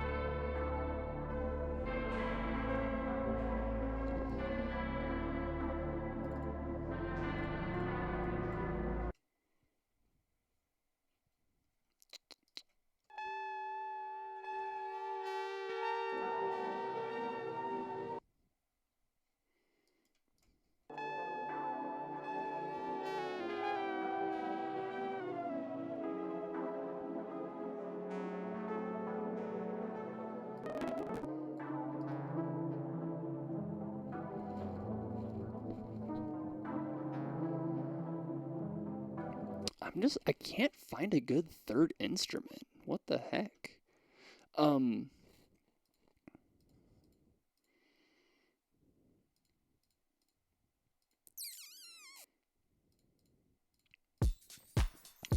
I can't find a good third instrument. What the heck? Um,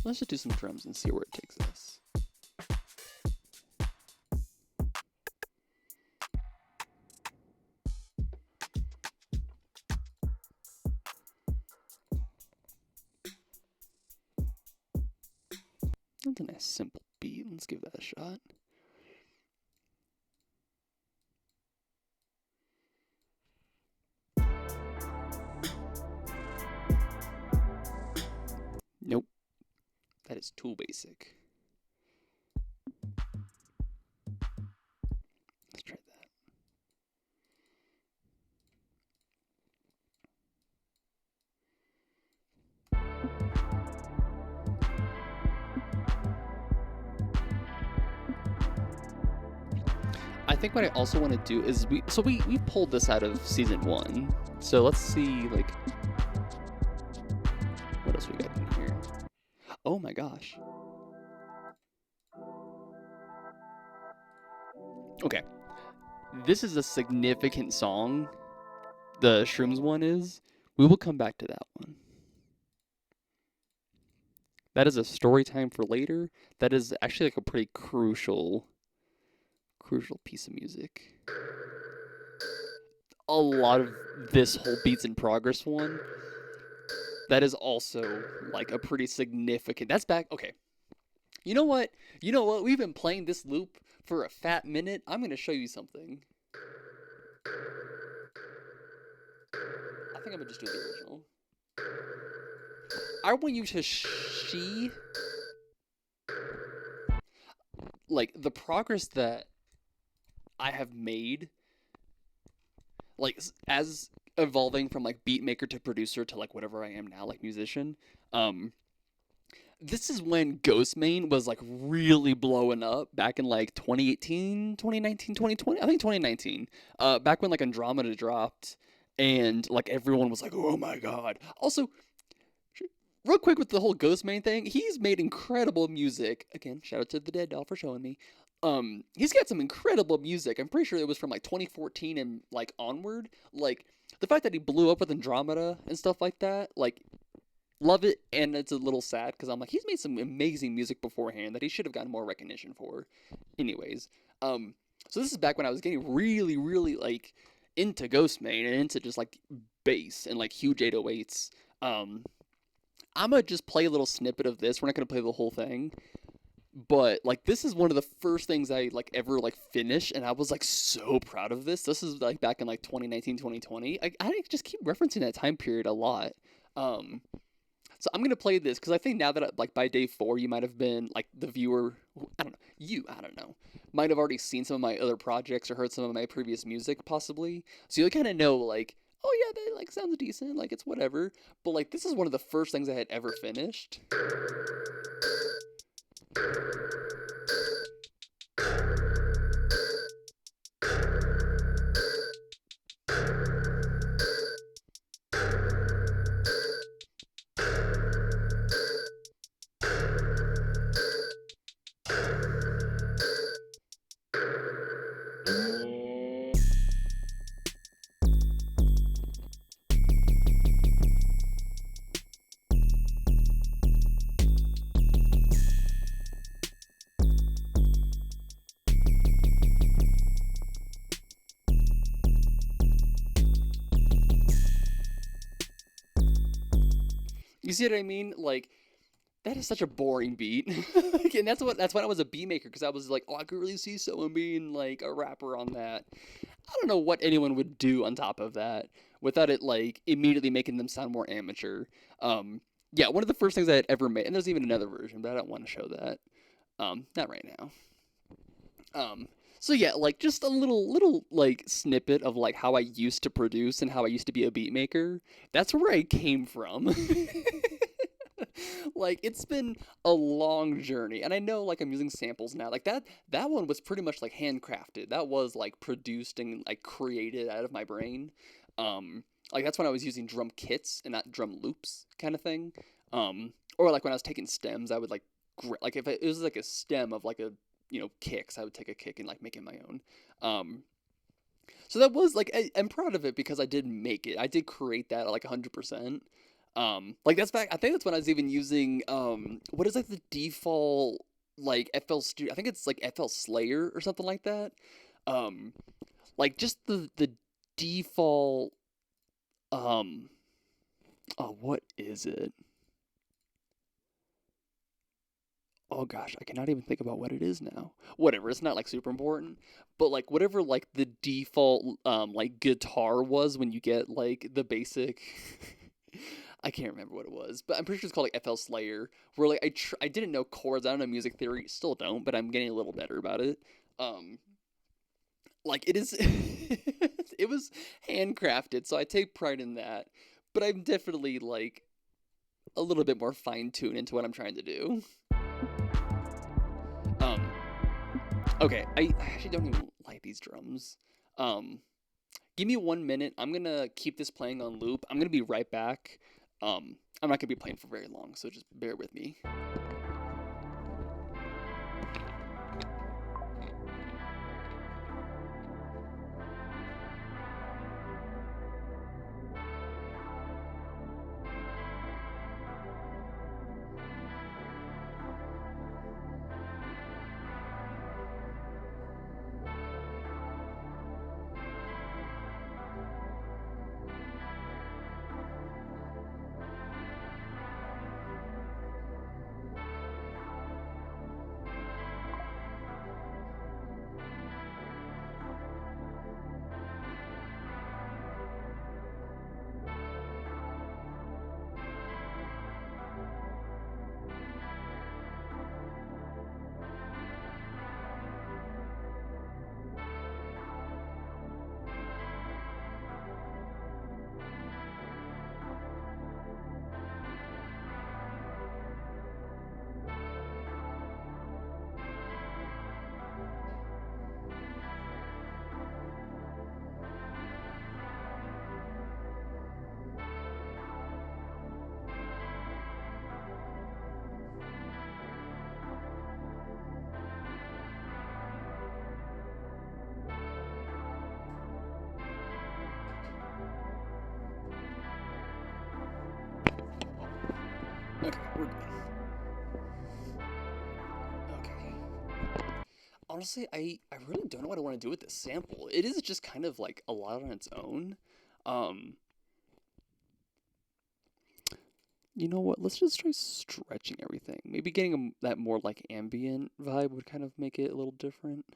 let's just do some drums and see where it takes us. That's a nice simple beat. Let's give that a shot. Nope. That is too basic. Let's try that. I think what I also want to do is we pulled this out of season 1. So let's see like what else we got in here. Oh my gosh. Okay. This is a significant song. The Shrooms one is. We will come back to that one. That is a story time for later. That is actually like a pretty crucial piece of music. A lot of this whole Beats in Progress one, that is also like a pretty significant. That's back. Okay. You know what? We've been playing this loop for a fat minute. I'm going to show you something. I think I'm going to just do the original. I want you to like the progress that I have made, like as evolving from like beat maker to producer to like whatever I am now, like musician. This is when Ghostmane was like really blowing up back in like 2018, 2019, 2020. I think 2019. Back when like Andromeda dropped and like everyone was like, "Oh my god." Also, real quick with the whole Ghostmane thing, he's made incredible music. Again, shout out to the Dead Doll for showing me. He's got some incredible music. I'm pretty sure it was from like 2014 and like onward. Like the fact that he blew up with Andromeda and stuff like that, like love it. And it's a little sad because I'm like, he's made some amazing music beforehand that he should have gotten more recognition for. Anyways, so this is back when I was getting really, really like into Ghostmane and into just like bass and like huge 808s. I'm gonna just play a little snippet of this. We're not gonna play the whole thing. But like this is one of the first things I like ever like finished, and I was like so proud of this. This is like back in like 2019, 2020. I just keep referencing that time period a lot. Um, so I'm gonna play this because I think now that like by day four, you might have been like the viewer. I don't know. I don't know. Might have already seen some of my other projects or heard some of my previous music, possibly. So you'll kind of know like, oh yeah, that like sounds decent. Like it's whatever. But like this is one of the first things I had ever finished. You see what I mean? Like that is such a boring beat. And that's when I was a beat maker because I was like, oh, I could really see someone being like a rapper on that. I don't know what anyone would do on top of that without it like immediately making them sound more amateur. Yeah, one of the first things I had ever made, and there's even another version, but I don't want to show that. Not right now. So yeah, like just a little like snippet of like how I used to produce and how I used to be a beat maker. That's where I came from. Like it's been a long journey, and I know like I'm using samples now. Like that one was pretty much like handcrafted. That was like produced and like created out of my brain. Like that's when I was using drum kits and not drum loops kind of thing. Or like when I was taking stems, I would like like if it was like a stem of like a kicks, I would take a kick and like make it my own. Um, so that was like I'm proud of it because I did make it. I did create that at like 100%. Like that's back. I think that's when I was even using what is like the default like FL Studio. I think it's like FL Slayer or something like that. Um, like just the default. Um, oh, what is it? Oh gosh, I cannot even think about what it is now. Whatever, it's not like super important, but like whatever like the default like guitar was when you get like the basic I can't remember what it was, but I'm pretty sure it's called like FL Slayer, where like I didn't know chords, I don't know music theory, still don't, but I'm getting a little better about it. Um like it is it was handcrafted, so I take pride in that, but I'm definitely like a little bit more fine-tuned into what I'm trying to do. Um Okay, I actually don't even like these drums. Um, Give me 1 minute. I'm gonna keep this playing on loop. I'm gonna be right back. I'm not gonna be playing for very long, so just bear with me. Okay, we're good. Okay. Honestly, I really don't know what I want to do with this sample. It is just kind of like a lot on its own. Um, You know what? Let's just try stretching everything. Maybe getting that more like ambient vibe would kind of make it a little different.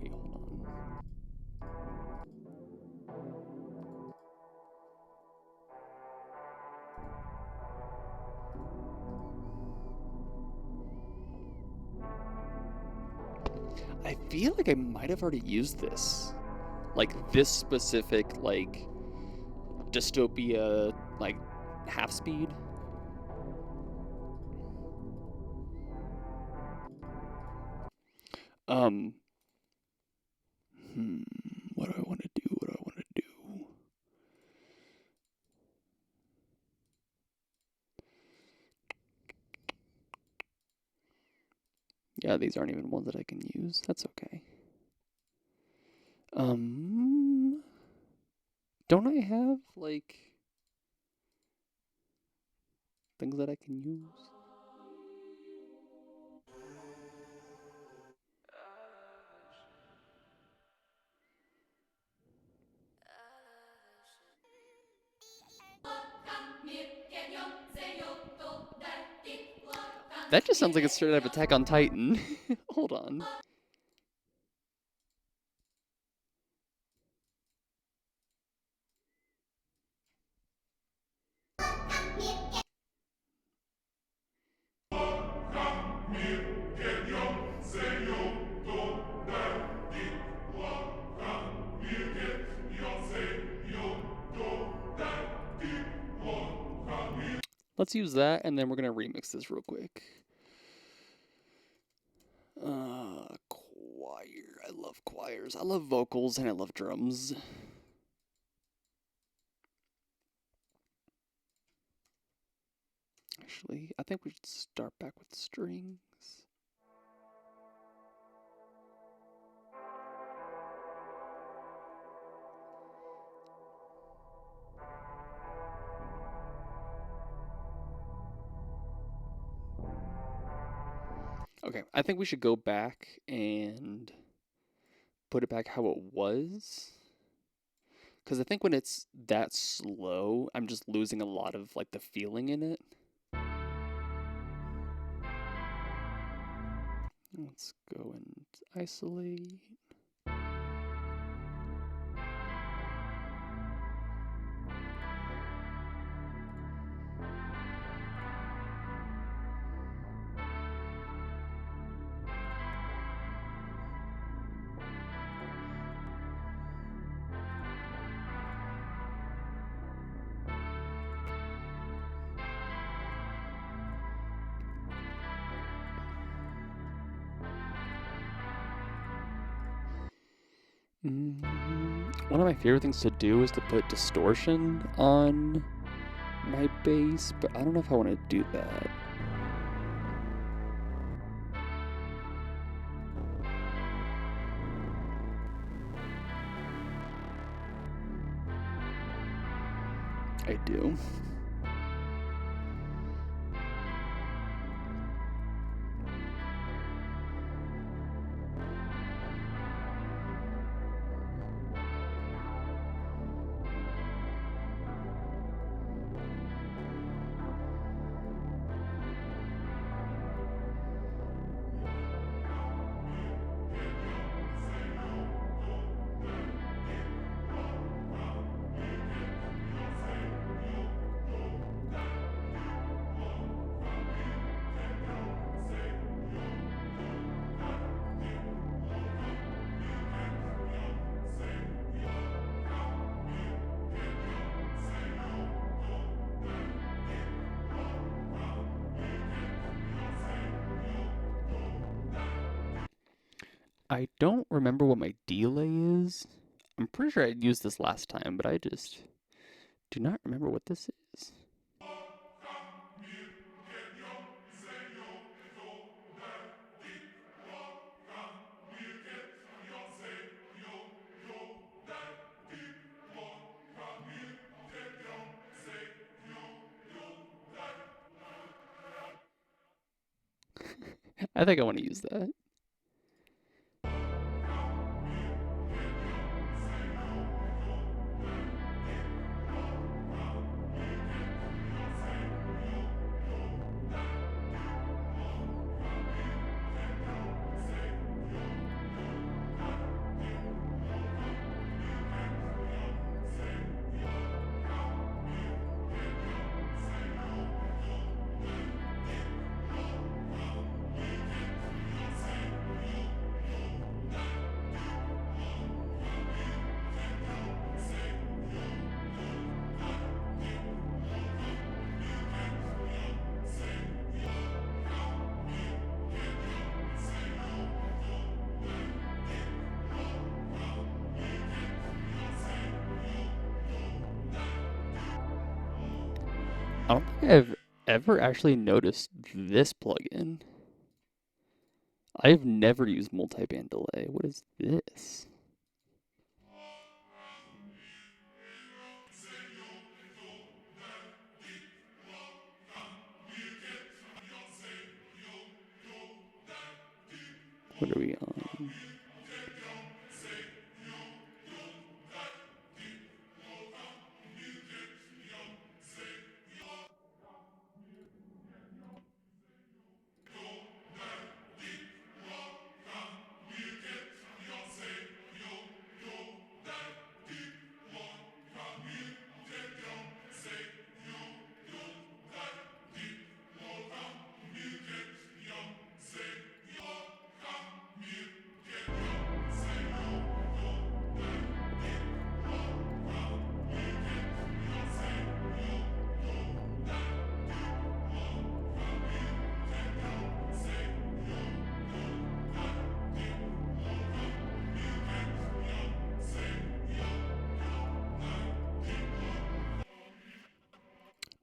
Wait, hold on. I feel like I might have already used this. Like this specific like dystopia like half speed. Um hmm, what do I want to do? What do I want to do? Yeah, these aren't even ones that I can use. That's okay. Um don't I have like things that I can use? That just sounds like it's straight out of Attack on Titan. Hold on. Let's use that, and then we're gonna remix this real quick. Choir. I love choirs. I love vocals, and I love drums. Actually, I think we should start back with strings. Okay, I think we should go back and put it back how it was. Because I think when it's that slow, I'm just losing a lot of like the feeling in it. Let's go and isolate. One of my favorite things to do is to put distortion on my bass, but I don't know if I want to do that. I do. I don't remember what my delay is. I'm pretty sure I used this last time, but I just do not remember what this is. I think I want to use that. I don't think I've ever actually noticed this plugin. I've never used multiband delay. What is this? What are we on?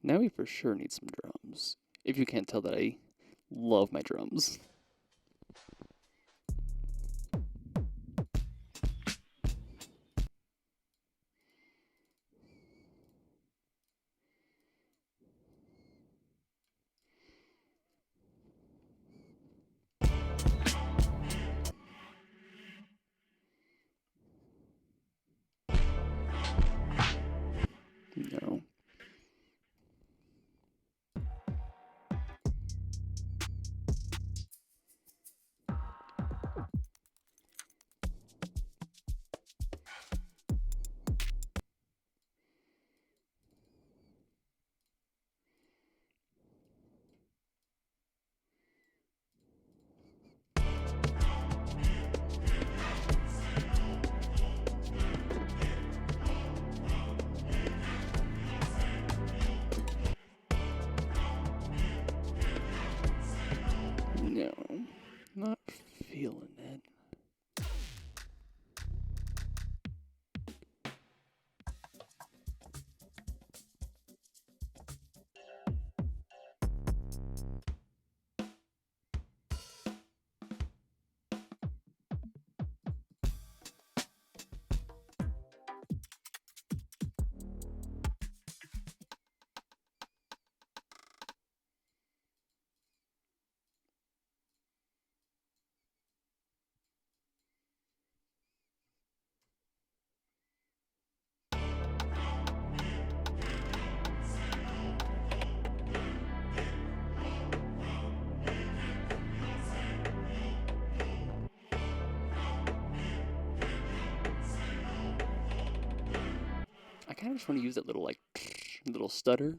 Now we for sure need some drums. If you can't tell that I love my drums. No. No. Not feeling it. I kind of just want to use that little, like, little stutter.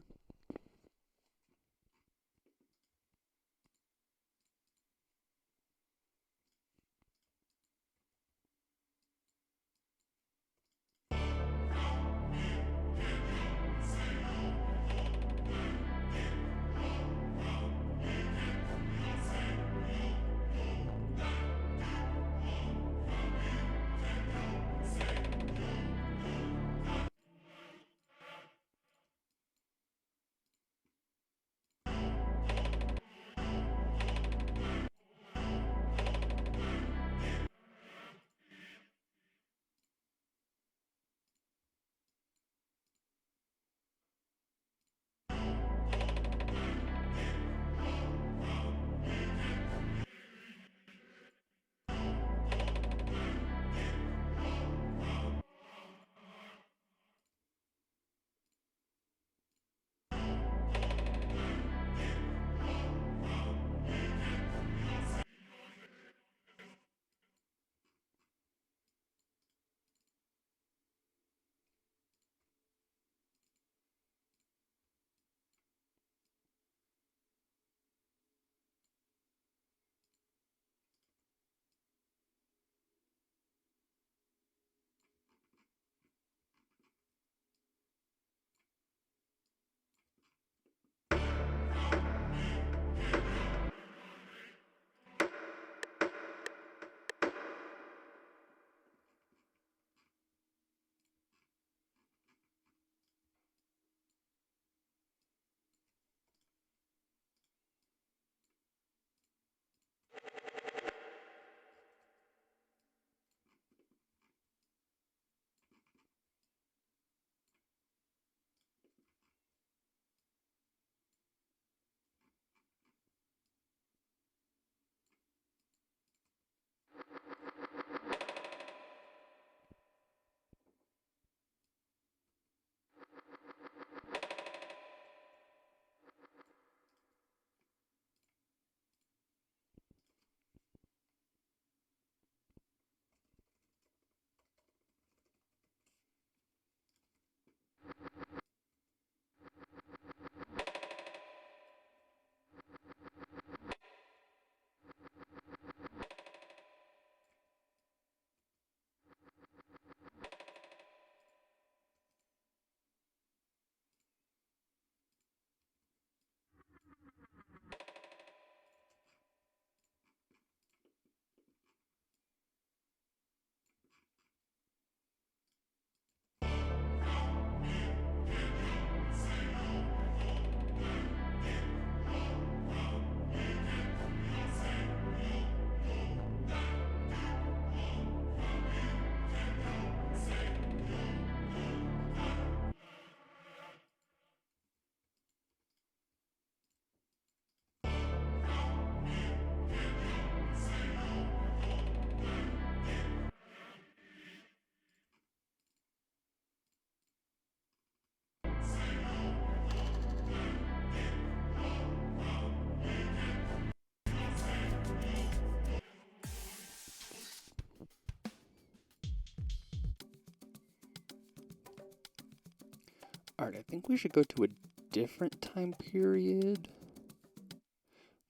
Alright, I think we should go to a different time period.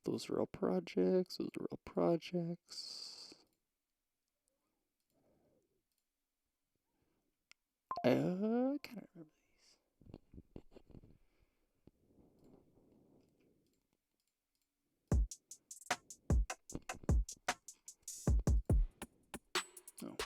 Those are all projects. Those are all projects. I kind of remember these. Oh.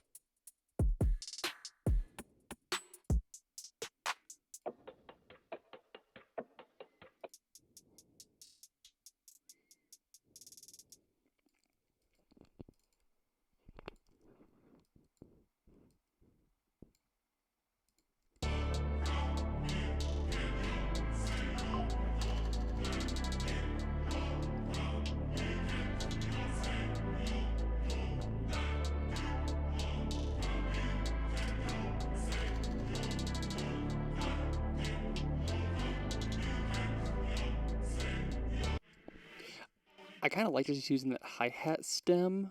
I kind of like just using that hi-hat stem.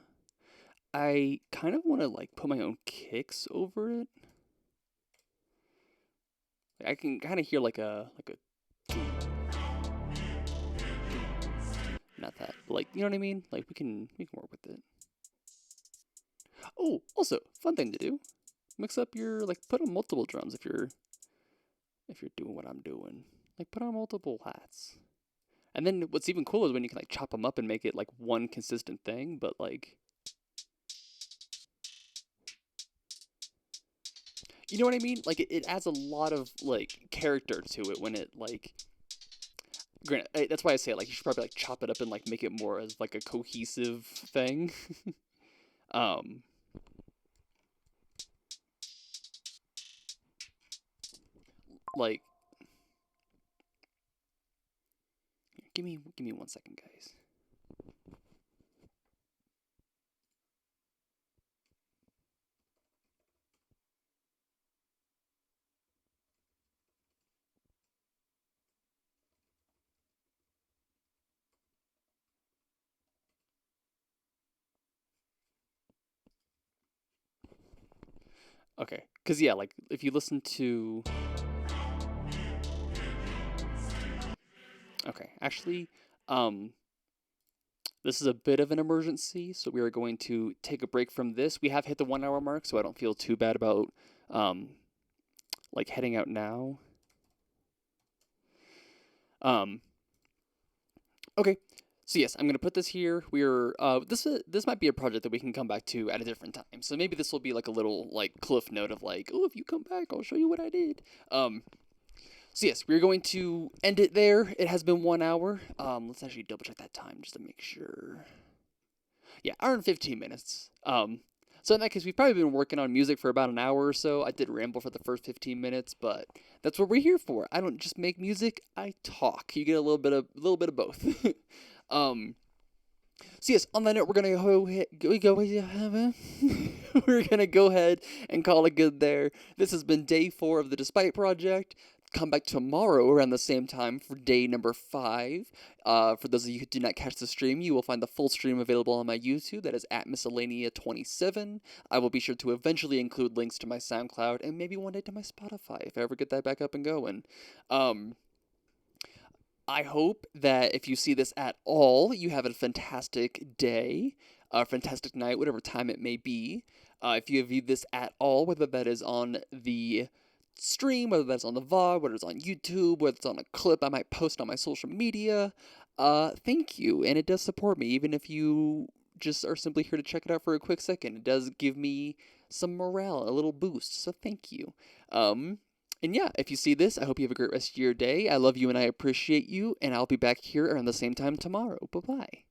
I kind of want to like put my own kicks over it. I can kind of hear like a not that, but like, you know what I mean? Like we can work with it. Oh, also, fun thing to do. Mix up your like put on multiple drums if you're doing what I'm doing. Like put on multiple hats. And then what's even cooler is when you can like chop them up and make it like one consistent thing, but like you know what I mean? Like it adds a lot of like character to it when it like granted, that's why I say it, like you should probably like chop it up and like make it more as like a cohesive thing. um like give me 1 second, guys. Okay. Cause yeah, like if you listen to okay, actually, um this is a bit of an emergency, so we are going to take a break from this. We have hit the 1 hour mark, so I don't feel too bad about um like heading out now. Um okay. So yes, I'm gonna put this here. We're this might be a project that we can come back to at a different time. So maybe this will be like a little like cliff note of like, oh, if you come back, I'll show you what I did. So yes, we're going to end it there. It has been 1 hour. Let's actually double check that time just to make sure. Yeah, hour and 15 minutes. So in that case, we've probably been working on music for about an hour or so. I did ramble for the first 15 minutes, but that's what we're here for. I don't just make music; I talk. You get a little bit of both. um, so yes, on that note, we're gonna go ahead and call it good there. This has been day 4 of the Despite Project. Come back tomorrow around the same time for day number 5. For those of you who do not catch the stream, you will find the full stream available on my YouTube. That is at Miscellanea27. I will be sure to eventually include links to my SoundCloud and maybe one day to my Spotify if I ever get that back up and going. I hope that if you see this at all, you have a fantastic day, a fantastic night, whatever time it may be. If you have viewed this at all, whether that is on the stream, whether that's on the VOD, whether it's on YouTube, whether it's on a clip I might post on my social media, thank you. And it does support me, even if you just are simply here to check it out for a quick second. It does give me some morale, a little boost, so thank you. And yeah, if you see this, I hope you have a great rest of your day. I love you and I appreciate you, and I'll be back here around the same time tomorrow. Bye-bye.